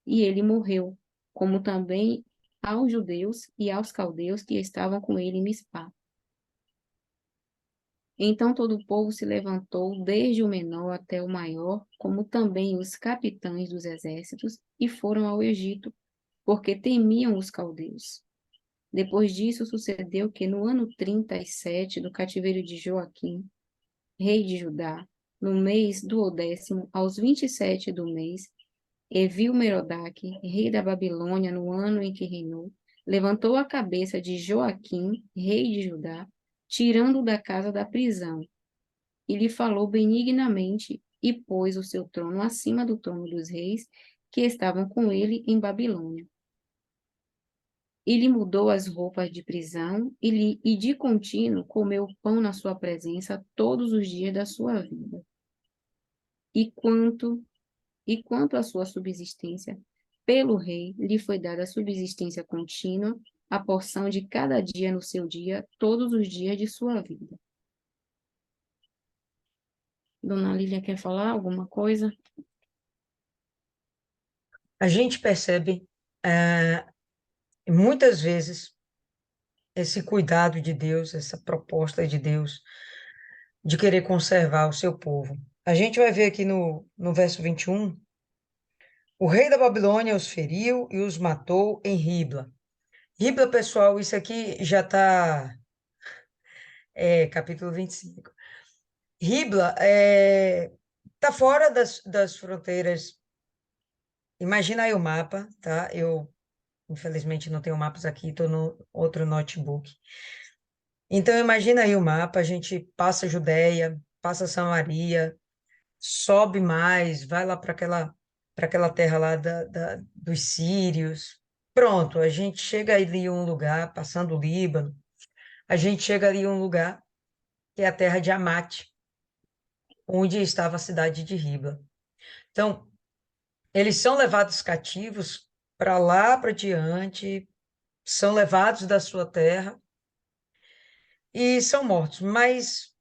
E ele morreu, como também aos judeus e aos caldeus que estavam com ele em Mispá. Então todo o povo se levantou, desde o menor até o maior, como também os capitães dos exércitos, e foram ao Egito, porque temiam os caldeus. Depois disso sucedeu que no ano 37 do cativeiro de Joaquim, rei de Judá, no mês do 10º, aos 27 do mês, Evil-Merodach, rei da Babilônia, no ano em que reinou, levantou a cabeça de Joaquim, rei de Judá, tirando-o da casa da prisão, e lhe falou benignamente, e pôs o seu trono acima do trono dos reis que estavam com ele em Babilônia. E lhe mudou as roupas de prisão, e de contínuo comeu pão na sua presença todos os dias da sua vida. E quanto à sua subsistência, pelo rei lhe foi dada a subsistência contínua, a porção de cada dia no seu dia, todos os dias de sua vida. Dona Lília quer falar alguma coisa? A gente percebe muitas vezes esse cuidado de Deus, essa proposta de Deus de querer conservar o seu povo. A gente vai ver aqui no verso 21, o rei da Babilônia os feriu e os matou em Ribla. Ribla, pessoal, isso aqui já está, capítulo 25. Ribla está fora das fronteiras. Imagina aí o mapa, tá? Eu, infelizmente, não tenho mapas aqui, estou no outro notebook. Então, imagina aí o mapa, a gente passa Judéia, passa Samaria, sobe mais, vai lá para aquela terra lá dos sírios. Pronto, a gente chega ali em um lugar, passando o Líbano, a gente chega ali em um lugar que é a terra de Amate, onde estava a cidade de Ribla. Então, eles são levados cativos para lá para diante, são levados da sua terra e são mortos. Mas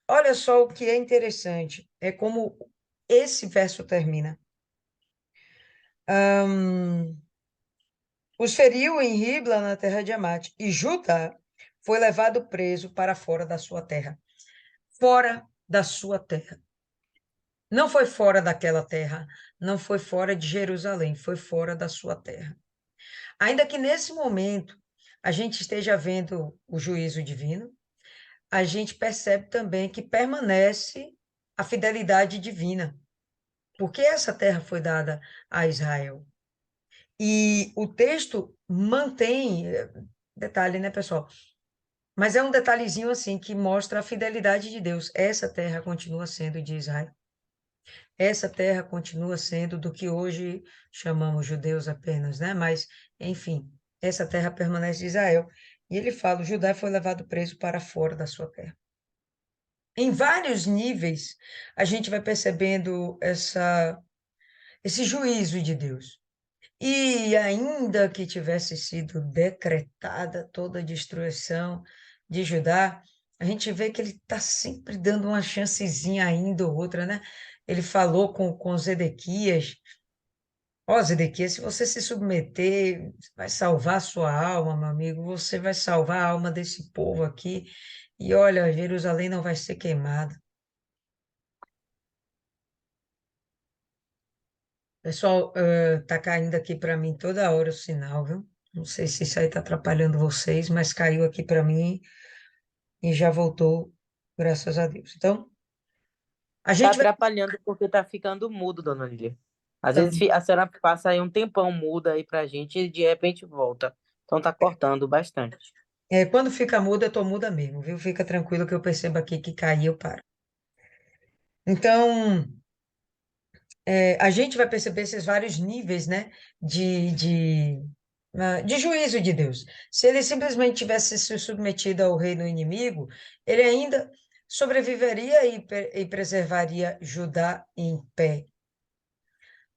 olha só o que é interessante, é como esse verso termina. Os feriu em Ribla, na terra de Amate, e Judá foi levado preso para fora da sua terra. Fora da sua terra. Não foi fora daquela terra, não foi fora de Jerusalém, foi fora da sua terra. Ainda que nesse momento a gente esteja vendo o juízo divino, a gente percebe também que permanece a fidelidade divina, porque essa terra foi dada a Israel. E o texto mantém, detalhe, né, pessoal? Mas é um detalhezinho assim que mostra a fidelidade de Deus. Essa terra continua sendo de Israel. Essa terra continua sendo do que hoje chamamos judeus apenas, né? Mas, enfim, essa terra permanece de Israel. E ele fala: o Judá foi levado preso para fora da sua terra. Em vários níveis, a gente vai percebendo esse juízo de Deus. E ainda que tivesse sido decretada toda a destruição de Judá, a gente vê que ele está sempre dando uma chancezinha ainda ou outra, né? Ele falou com Zedequias: ó, Zedequias, se você se submeter, você vai salvar a sua alma, meu amigo, você vai salvar a alma desse povo aqui. E olha, Jerusalém não vai ser queimada. Pessoal, tá caindo aqui para mim toda hora o sinal, viu? Não sei se isso aí está atrapalhando vocês, mas caiu aqui para mim e já voltou, graças a Deus. Então, a Tá gente vai. atrapalhando porque tá ficando mudo, dona Lília. Às Tá, vezes a senhora passa aí um tempão muda aí pra gente e de repente volta. Então tá cortando bastante. quando fica muda, eu tô muda mesmo, viu? Fica tranquilo que eu percebo aqui que caiu, eu paro. Então, a gente vai perceber esses vários níveis, né, de juízo de Deus. Se ele simplesmente tivesse se submetido ao reino inimigo, ele ainda sobreviveria e preservaria Judá em pé.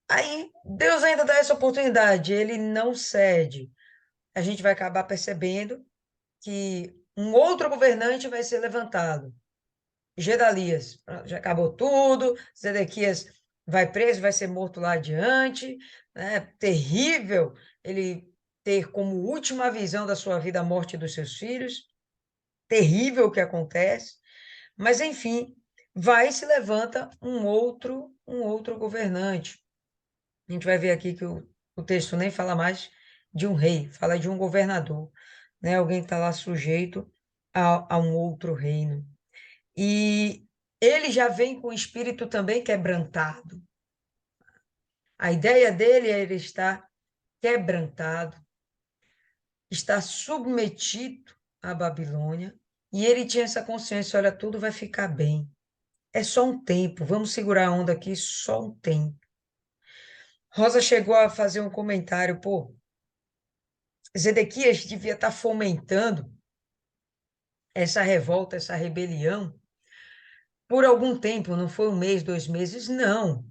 Aí Deus ainda dá essa oportunidade, ele não cede. A gente vai acabar percebendo que um outro governante vai ser levantado. Gedalias, já acabou tudo, Zedequias vai preso, vai ser morto lá adiante, né? Terrível ele ter como última visão da sua vida a morte dos seus filhos, terrível o que acontece, mas enfim, vai e se levanta um outro governante. A gente vai ver aqui que o texto nem fala mais de um rei, fala de um governador, né? Alguém que está lá sujeito a um outro reino. E ele já vem com o espírito também quebrantado. A ideia dele é ele estar quebrantado, estar submetido à Babilônia, e ele tinha essa consciência, olha, tudo vai ficar bem. É só um tempo, vamos segurar a onda aqui, só um tempo. Rosa chegou a fazer um comentário, pô, Zedequias devia estar fomentando essa revolta, essa rebelião por algum tempo, não foi um mês, 2 meses, não.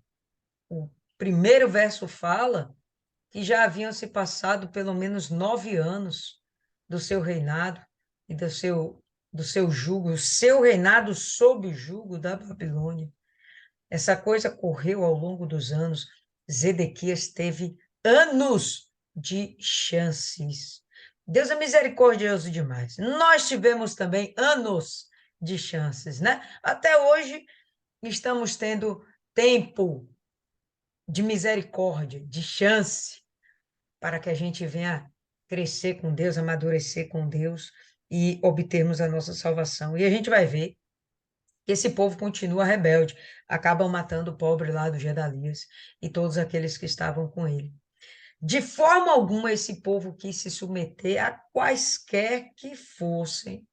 O primeiro verso fala que já haviam se passado pelo menos 9 anos do seu reinado e do seu jugo, o seu reinado sob o jugo da Babilônia. Essa coisa correu ao longo dos anos. Zedequias teve anos de chances. Deus é misericordioso demais. Nós tivemos também anos de chances, né? Até hoje estamos tendo tempo de misericórdia, de chance, para que a gente venha crescer com Deus, amadurecer com Deus e obtermos a nossa salvação. E a gente vai ver que esse povo continua rebelde, acabam matando o pobre lá do Gedalias e todos aqueles que estavam com ele. De forma alguma esse povo quis se submeter a quaisquer que fossem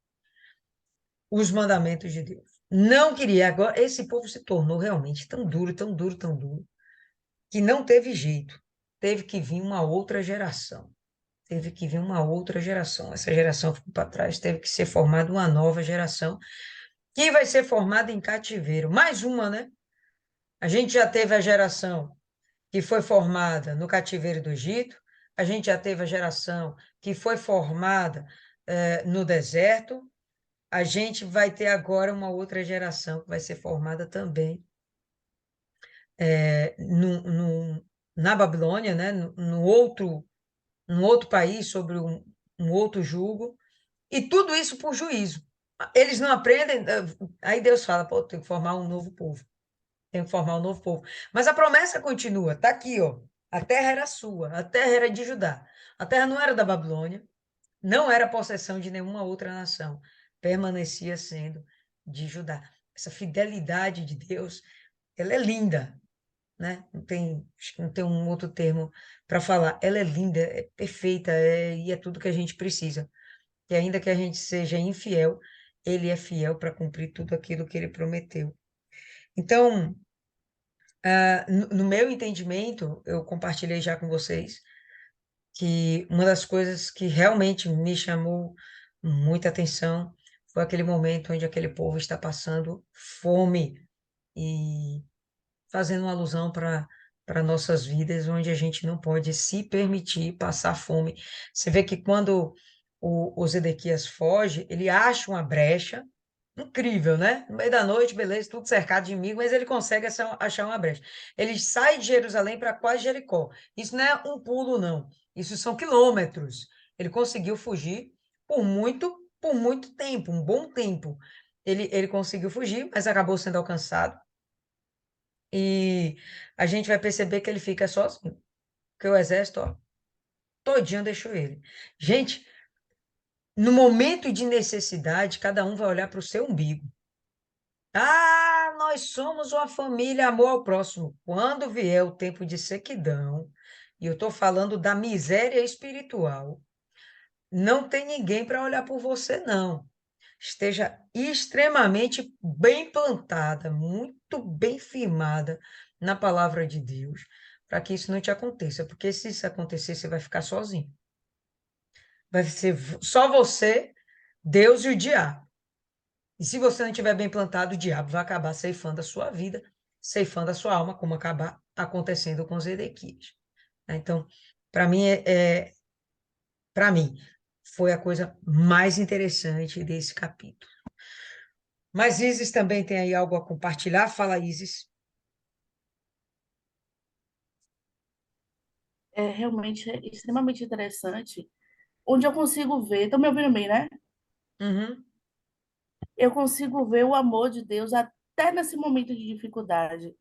os mandamentos de Deus. Não queria. Agora, esse povo se tornou realmente tão duro, tão duro, tão duro, que não teve jeito. Teve que vir uma outra geração. Teve que vir uma outra geração. Essa geração ficou para trás, teve que ser formada uma nova geração, que vai ser formada em cativeiro. Mais uma, né? A gente já teve a geração que foi formada no cativeiro do Egito, a gente já teve a geração que foi formada no deserto, a gente vai ter agora uma outra geração que vai ser formada também na Babilônia, né? No outro país, sobre um outro jugo, e tudo isso por juízo. Eles não aprendem, aí Deus fala, pô, tem que formar um novo povo. Tem que formar um novo povo. Mas a promessa continua, está aqui, ó. A terra era sua, a terra era de Judá. A terra não era da Babilônia, não era possessão de nenhuma outra nação, permanecia sendo de Judá. Essa fidelidade de Deus, ela é linda, né? Acho que não tem um outro termo para falar. Ela é linda, é perfeita, e é tudo que a gente precisa. E ainda que a gente seja infiel, ele é fiel para cumprir tudo aquilo que ele prometeu. Então, no meu entendimento, eu compartilhei já com vocês que uma das coisas que realmente me chamou muita atenção foi aquele momento onde aquele povo está passando fome e fazendo uma alusão para nossas vidas, onde a gente não pode se permitir passar fome. Você vê que quando o Zedequias foge, ele acha uma brecha. Incrível, né? No meio da noite, beleza, tudo cercado de inimigo, mas ele consegue achar uma brecha. Ele sai de Jerusalém para quase Jericó. Isso não é um pulo, não. Isso são quilômetros. Ele conseguiu fugir por muito tempo, um bom tempo. Ele conseguiu fugir, mas acabou sendo alcançado. E a gente vai perceber que ele fica sozinho, porque o exército, ó, todinho deixou ele. Gente, no momento de necessidade, cada um vai olhar para o seu umbigo. Ah, nós somos uma família, amor ao próximo. Quando vier o tempo de sequidão, e eu estou falando da miséria espiritual, não tem ninguém para olhar por você, não. Esteja extremamente bem plantada, muito bem firmada na palavra de Deus, para que isso não te aconteça, porque se isso acontecer, você vai ficar sozinho. Vai ser só você, Deus e o diabo. E se você não estiver bem plantado, o diabo vai acabar ceifando a sua vida, ceifando a sua alma, como acabar acontecendo com Zedequias. Então, para mim, para mim, foi a coisa mais interessante desse capítulo. Mas Isis também tem aí algo a compartilhar. Fala, Isis. é realmente extremamente interessante, onde eu consigo ver, estão me ouvindo bem, né? Uhum. Eu consigo ver o amor de Deus até nesse momento de dificuldade.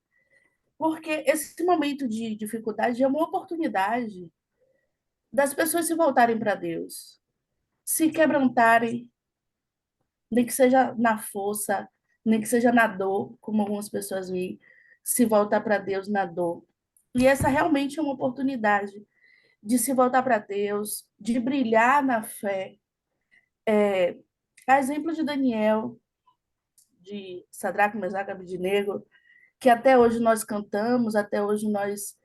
Porque esse momento de dificuldade é uma oportunidade das pessoas se voltarem para Deus, se quebrantarem, nem que seja na força, nem que seja na dor, como algumas pessoas veem, se voltar para Deus na dor. E essa realmente é uma oportunidade de se voltar para Deus, de brilhar na fé. A exemplo de Daniel, de Sadraque, Mesaque e Abednego, que até hoje nós cantamos, até hoje nós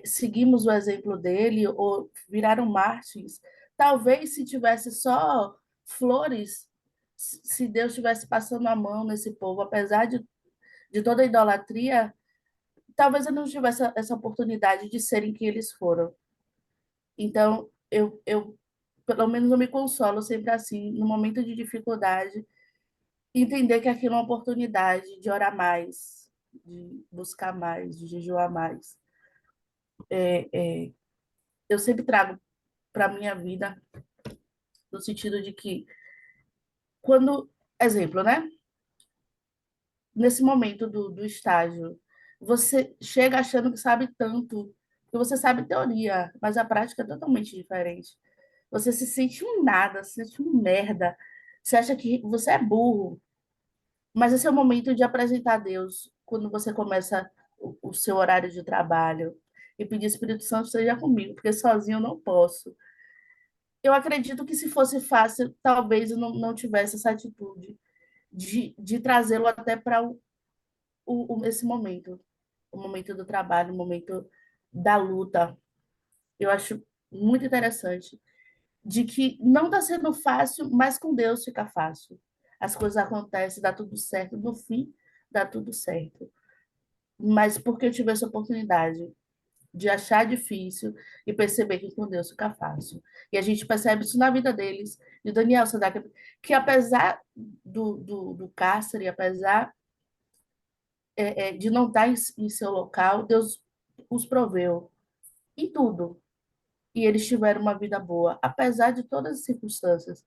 seguimos o exemplo dele, ou viraram mártires. Talvez se tivesse só flores, se Deus estivesse passando a mão nesse povo, apesar de toda a idolatria, talvez eu não tivesse essa oportunidade de serem quem eles foram. Então, pelo menos eu me consolo sempre assim, no momento de dificuldade, entender que aquilo é uma oportunidade de orar mais, de buscar mais, de jejuar mais. Eu sempre trago para a minha vida, no sentido de que, quando, exemplo, né? Nesse momento do estágio, você chega achando que sabe tanto, que você sabe teoria, mas a prática é totalmente diferente. Você se sente um nada, se sente um merda, você acha que você é burro, mas esse é o momento de apresentar a Deus, quando você começa o seu horário de trabalho, e pedir Espírito Santo seja comigo, porque sozinho eu não posso. Eu acredito que se fosse fácil, talvez eu não tivesse essa atitude de trazê-lo até para esse momento, o momento do trabalho, o momento da luta. Eu acho muito interessante de que não está sendo fácil, mas com Deus fica fácil. As coisas acontecem, dá tudo certo, no fim dá tudo certo. Mas porque eu tive essa oportunidade de achar difícil e perceber que com Deus fica fácil. E a gente percebe isso na vida deles, de Daniel Sadaka, que apesar do cárcere, apesar de não estar em seu local, Deus os proveu em tudo. E eles tiveram uma vida boa, apesar de todas as circunstâncias.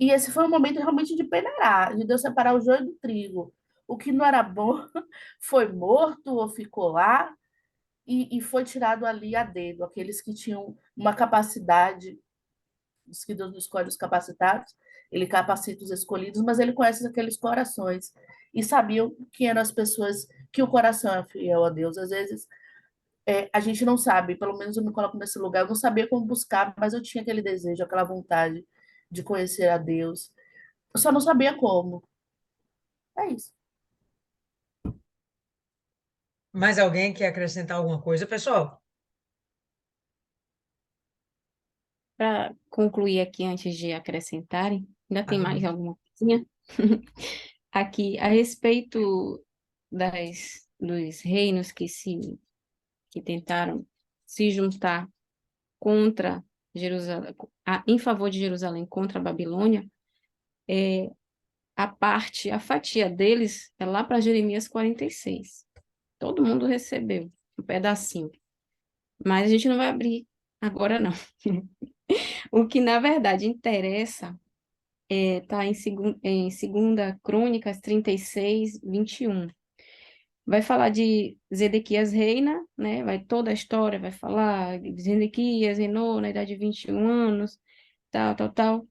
E esse foi um momento realmente de peneirar, de Deus separar o joio do trigo. O que não era bom foi morto ou ficou lá, e foi tirado ali a dedo. Aqueles que tinham uma capacidade, diz que Deus não escolhe os capacitados, ele capacita os escolhidos, mas ele conhece aqueles corações. E sabiam quem eram as pessoas que o coração é fiel a Deus. Às vezes a gente não sabe, pelo menos eu me coloco nesse lugar, eu não sabia como buscar, mas eu tinha aquele desejo, aquela vontade de conhecer a Deus. Eu só não sabia como. É isso. Mais alguém quer acrescentar alguma coisa, pessoal? Para concluir aqui, antes de acrescentarem, ainda tem mais Ah, alguma coisinha? Aqui, a respeito dos reinos que tentaram se juntar contra Jerusalém, em favor de Jerusalém contra a Babilônia, a fatia deles é lá para Jeremias 46. Todo mundo recebeu um pedacinho, mas a gente não vai abrir agora, não. O que, na verdade, interessa está em 2 Crônicas 36, 21. Vai falar de Zedequias reina, né? Vai toda a história, vai falar de Zedequias reinou na idade de 21 anos, tal, tal, tal.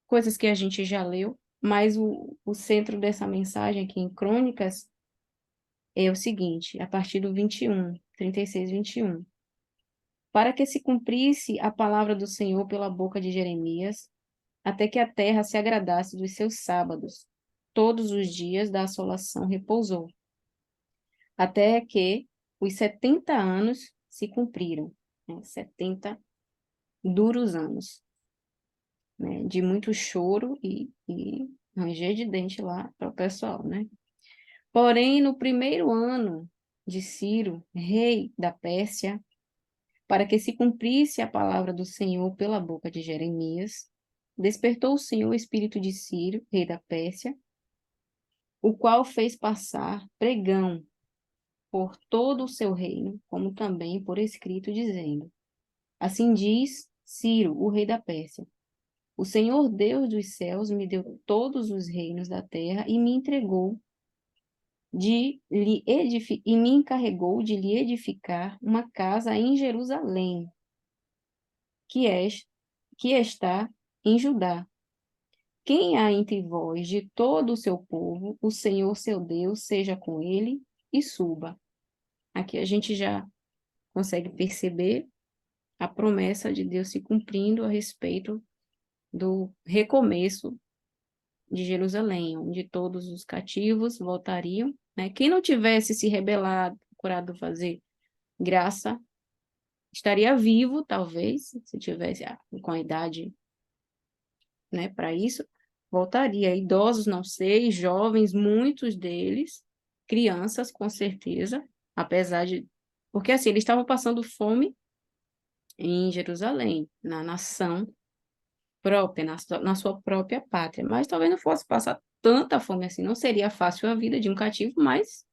Coisas que a gente já leu, mas o centro dessa mensagem aqui em Crônicas é o seguinte, a partir do 21, 36, 21. Para que se cumprisse a palavra do Senhor pela boca de Jeremias, até que a terra se agradasse dos seus sábados. Todos os dias da assolação repousou, até que os 70 anos se cumpriram, né? 70 duros anos, né? De muito choro e ranger de dente lá para o pessoal, né? Porém, no primeiro ano de Ciro, rei da Pérsia, para que se cumprisse a palavra do Senhor pela boca de Jeremias, despertou o Senhor o espírito de Ciro, rei da Pérsia, o qual fez passar pregão por todo o seu reino, como também por escrito, dizendo: Assim diz Ciro, o rei da Pérsia: o Senhor Deus dos céus me deu todos os reinos da terra e me entregou e me encarregou de lhe edificar uma casa em Jerusalém, que é, que está em Judá. Quem há entre vós de todo o seu povo, o Senhor seu Deus seja com ele e suba. Aqui a gente já consegue perceber a promessa de Deus se cumprindo a respeito do recomeço de Jerusalém, onde todos os cativos voltariam, né? Quem não tivesse se rebelado, procurado fazer graça, estaria vivo, talvez, se tivesse com a idade, né, para isso, voltaria. Idosos, não sei, jovens, muitos deles, crianças, com certeza, apesar de... Porque, assim, eles estavam passando fome em Jerusalém, na nação própria, na sua própria pátria, mas talvez não fosse passar tanta fome assim, não seria fácil a vida de um cativo, mas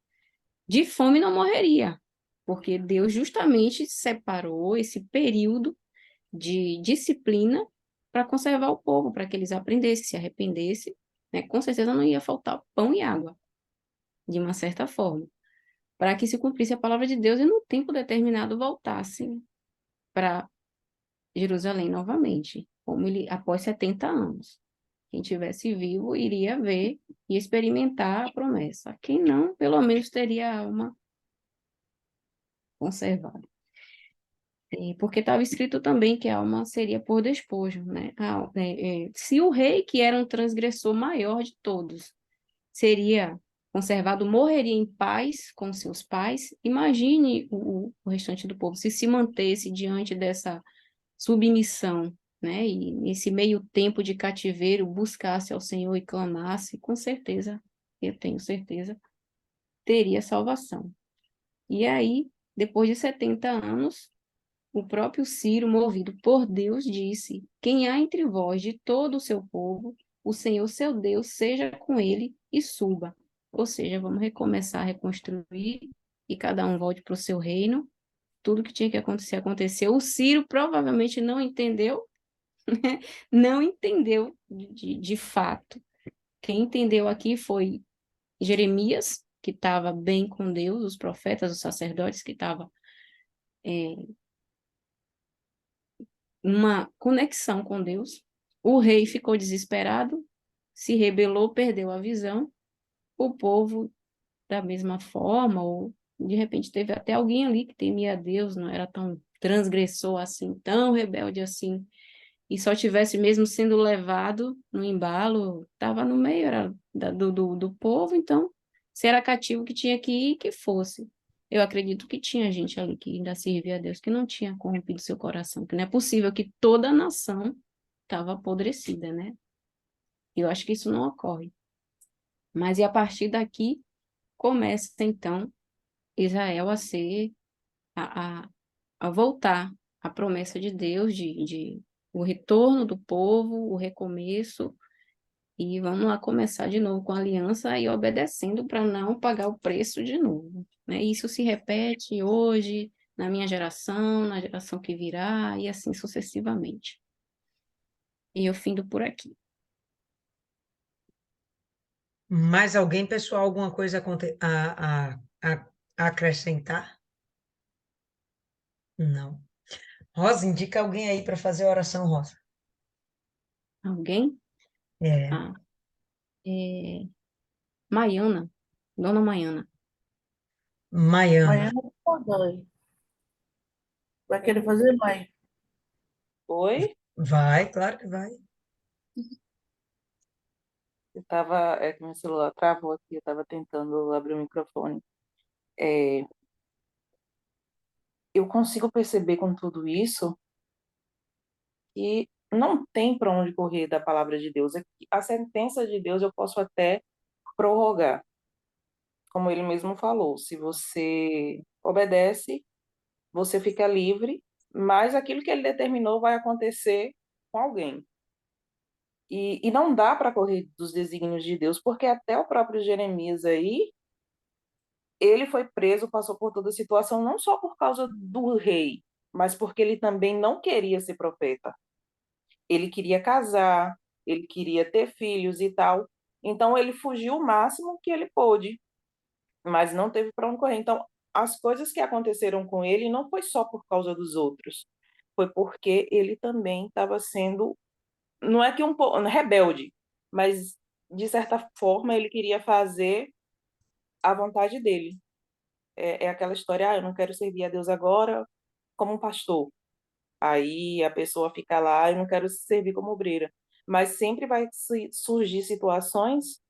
de fome não morreria, porque Deus justamente separou esse período de disciplina para conservar o povo, para que eles aprendessem, se arrependessem, né? Com certeza não ia faltar pão e água, de uma certa forma, para que se cumprisse a palavra de Deus e no tempo determinado voltassem para Jerusalém novamente, como ele após 70 anos. Quem tivesse vivo iria ver e experimentar a promessa. Quem não, pelo menos teria a alma conservada. Porque estava escrito também que a alma seria por despojo, né? Se o rei, que era um transgressor maior de todos, seria conservado, morreria em paz com seus pais, imagine o restante do povo, se mantesse diante dessa submissão, né? E nesse meio tempo de cativeiro, buscasse ao Senhor e clamasse, com certeza, eu tenho certeza, teria salvação. E aí, depois de 70 anos, o próprio Ciro, movido por Deus, disse: quem há entre vós de todo o seu povo, o Senhor seu Deus seja com ele e suba. Ou seja, vamos recomeçar a reconstruir e cada um volte para o seu reino. Tudo que tinha que acontecer, aconteceu. O Ciro provavelmente não entendeu, né? Não entendeu de fato. Quem entendeu aqui foi Jeremias, que estava bem com Deus, os profetas, os sacerdotes, que estavam uma conexão com Deus. O rei ficou desesperado, se rebelou, perdeu a visão. O povo, da mesma forma, ou de repente teve até alguém ali que temia a Deus, não era tão transgressor assim, tão rebelde assim, e só tivesse mesmo sendo levado no embalo, estava no meio era do povo, então, se era cativo que tinha que ir, que fosse. Eu acredito que tinha gente ali que ainda servia a Deus, que não tinha corrompido seu coração, que não é possível que toda a nação estava apodrecida, né? Eu acho que isso não ocorre. Mas e a partir daqui começa, então, Israel a ser, a, a, a voltar à promessa de Deus, de o retorno do povo, o recomeço, e vamos lá começar de novo com a aliança e obedecendo para não pagar o preço de novo, né? Isso se repete hoje, na minha geração, na geração que virá, e assim sucessivamente. E eu findo por aqui. Mais alguém, pessoal, alguma coisa a acrescentar? Não. Rosa, indica alguém aí para fazer a oração, Rosa. Alguém? É, Ah, é... Maiana, Dona Maiana. Maiana. Amanhã eu acordei. Vai querer fazer, mãe? Oi? Vai, claro que vai. Eu tava, que meu celular travou aqui, eu tava tentando abrir o microfone. É, eu consigo perceber com tudo isso que não tem para onde correr da palavra de Deus. É que a sentença de Deus eu posso até prorrogar, como ele mesmo falou. Se você obedece, você fica livre, mas aquilo que ele determinou vai acontecer com alguém. E não dá para correr dos desígnios de Deus, porque até o próprio Jeremias aí, ele foi preso, passou por toda a situação, não só por causa do rei, mas porque ele também não queria ser profeta. Ele queria casar, ele queria ter filhos e tal. Então ele fugiu o máximo que ele pôde, mas não teve para onde correr. Então, as coisas que aconteceram com ele não foi só por causa dos outros, foi porque ele também estava sendo, não é que um pouco rebelde, mas de certa forma ele queria fazer a vontade dele. É aquela história, eu não quero servir a Deus agora como um pastor. Aí a pessoa fica lá, eu não quero servir como obreira. Mas sempre vai surgir situações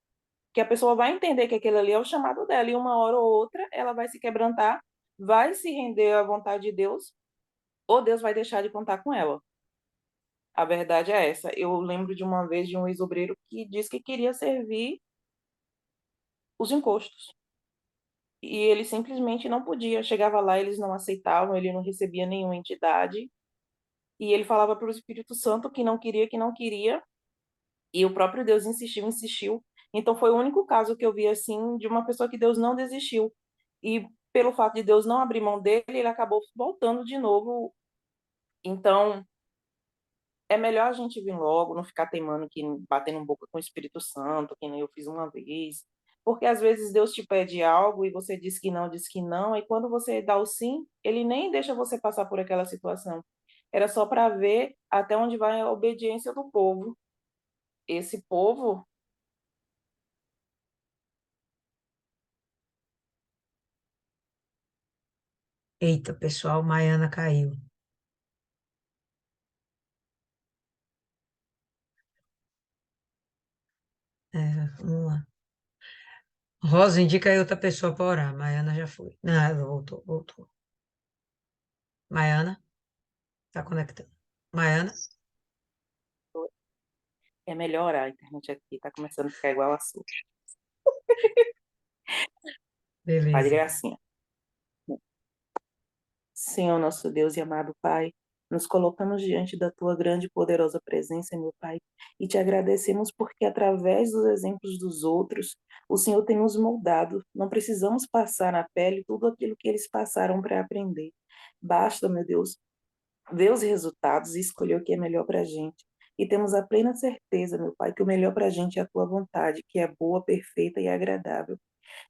que a pessoa vai entender que aquele ali é o chamado dela, e uma hora ou outra ela vai se quebrantar, vai se render à vontade de Deus, ou Deus vai deixar de contar com ela. A verdade é essa. Eu lembro de uma vez de um ex-obreiro que disse que queria servir os encostos. E ele simplesmente não podia. Chegava lá, eles não aceitavam, ele não recebia nenhuma entidade. E ele falava para o Espírito Santo que não queria, e o próprio Deus insistiu, insistiu. Então foi o único caso que eu vi assim de uma pessoa que Deus não desistiu. E pelo fato de Deus não abrir mão dele, ele acabou voltando de novo. Então é melhor a gente vir logo, não ficar teimando que batendo boca com o Espírito Santo, que nem eu fiz uma vez. Porque às vezes Deus te pede algo e você diz que não, e quando você dá o sim, ele nem deixa você passar por aquela situação. Era só para ver até onde vai a obediência do povo. Esse povo. Eita, pessoal, Maiana caiu. Vamos lá. Rosa, indica aí outra pessoa para orar. Maiana já foi. Não, ela voltou. Maiana, tá conectando. Maiana, É melhor a internet aqui, tá começando a ficar igual a sua. Pai de beleza. gracinha. Senhor, nosso Deus e amado Pai, nos colocamos diante da tua grande e poderosa presença, meu Pai, e te agradecemos porque, através dos exemplos dos outros, o Senhor tem nos moldado. Não precisamos passar na pele tudo aquilo que eles passaram para aprender. Basta, meu Deus, ver os resultados e escolher o que é melhor para a gente. E temos a plena certeza, meu Pai, que o melhor para a gente é a tua vontade, que é boa, perfeita e agradável.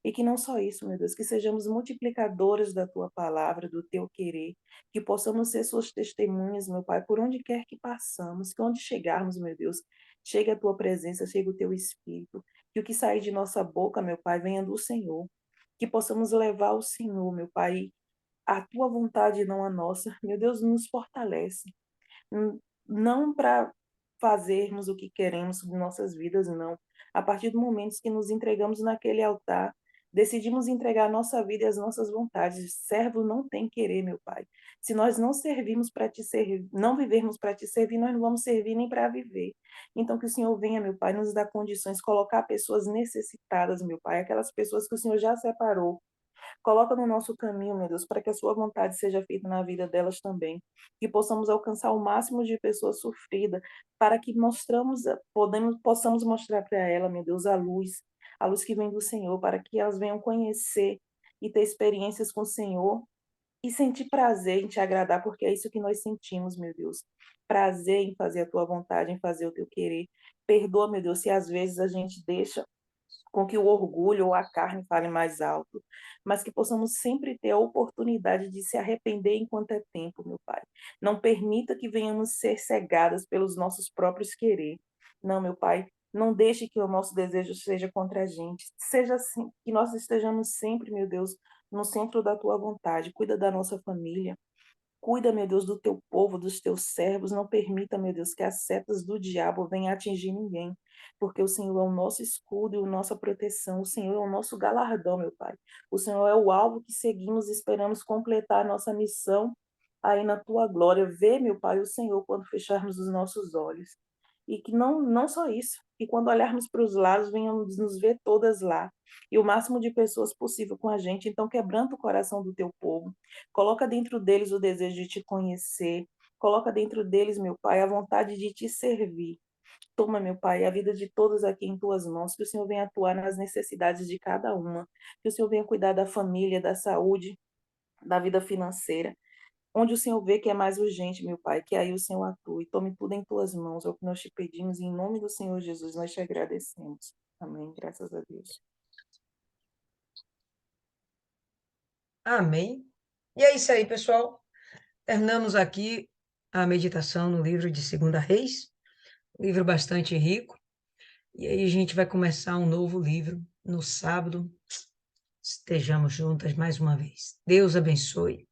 E que não só isso, meu Deus, que sejamos multiplicadores da tua palavra, do teu querer, que possamos ser suas testemunhas, meu Pai, por onde quer que passamos, que onde chegarmos, meu Deus, chegue a tua presença, chegue o teu espírito, que o que sair de nossa boca, meu Pai, venha do Senhor, que possamos levar ao Senhor, meu Pai, a tua vontade e não a nossa. Meu Deus, nos fortalece. Não para fazermos o que queremos sobre nossas vidas, não. A partir do momento que nos entregamos naquele altar, decidimos entregar a nossa vida e as nossas vontades. Servo não tem querer, meu Pai. Se nós não servimos para te servir, não vivermos para te servir, nós não vamos servir nem para viver. Então que o Senhor venha, meu Pai, nos dar condições, colocar pessoas necessitadas, meu Pai, aquelas pessoas que o Senhor já separou. Coloca no nosso caminho, meu Deus, para que a sua vontade seja feita na vida delas também. Que possamos alcançar o máximo de pessoas sofridas, para que possamos mostrar para ela, meu Deus, a luz que vem do Senhor, para que elas venham conhecer e ter experiências com o Senhor e sentir prazer em te agradar, porque é isso que nós sentimos, meu Deus. Prazer em fazer a tua vontade, em fazer o teu querer. Perdoa, meu Deus, se às vezes a gente deixa com que o orgulho ou a carne fale mais alto, mas que possamos sempre ter a oportunidade de se arrepender enquanto é tempo, meu Pai. Não permita que venhamos ser cegadas pelos nossos próprios querer. Não, meu Pai, não deixe que o nosso desejo seja contra a gente. Seja assim, que nós estejamos sempre, meu Deus, no centro da tua vontade. Cuida da nossa família. Cuida, meu Deus, do teu povo, dos teus servos. Não permita, meu Deus, que as setas do diabo venham atingir ninguém, porque o Senhor é o nosso escudo e a nossa proteção. O Senhor é o nosso galardão, meu Pai. O Senhor é o alvo que seguimos e esperamos completar a nossa missão aí na tua glória. Vê, meu Pai, o Senhor quando fecharmos os nossos olhos. E que não só isso, que quando olharmos para os lados, venhamos nos ver todas lá. E o máximo de pessoas possível com a gente. Então, quebranta o coração do teu povo. Coloca dentro deles o desejo de te conhecer. Coloca dentro deles, meu Pai, a vontade de te servir. Toma, meu Pai, a vida de todos aqui em tuas mãos. Que o Senhor venha atuar nas necessidades de cada uma. Que o Senhor venha cuidar da família, da saúde, da vida financeira. onde o Senhor vê que é mais urgente, meu Pai, que aí o Senhor atue. Tome tudo em tuas mãos, é o que nós te pedimos, e em nome do Senhor Jesus, nós te agradecemos. Amém. Graças a Deus. Amém. E é isso aí, pessoal. Terminamos aqui a meditação no livro de 2 Reis, um livro bastante rico. E aí a gente vai começar um novo livro no sábado. Estejamos juntas mais uma vez. Deus abençoe.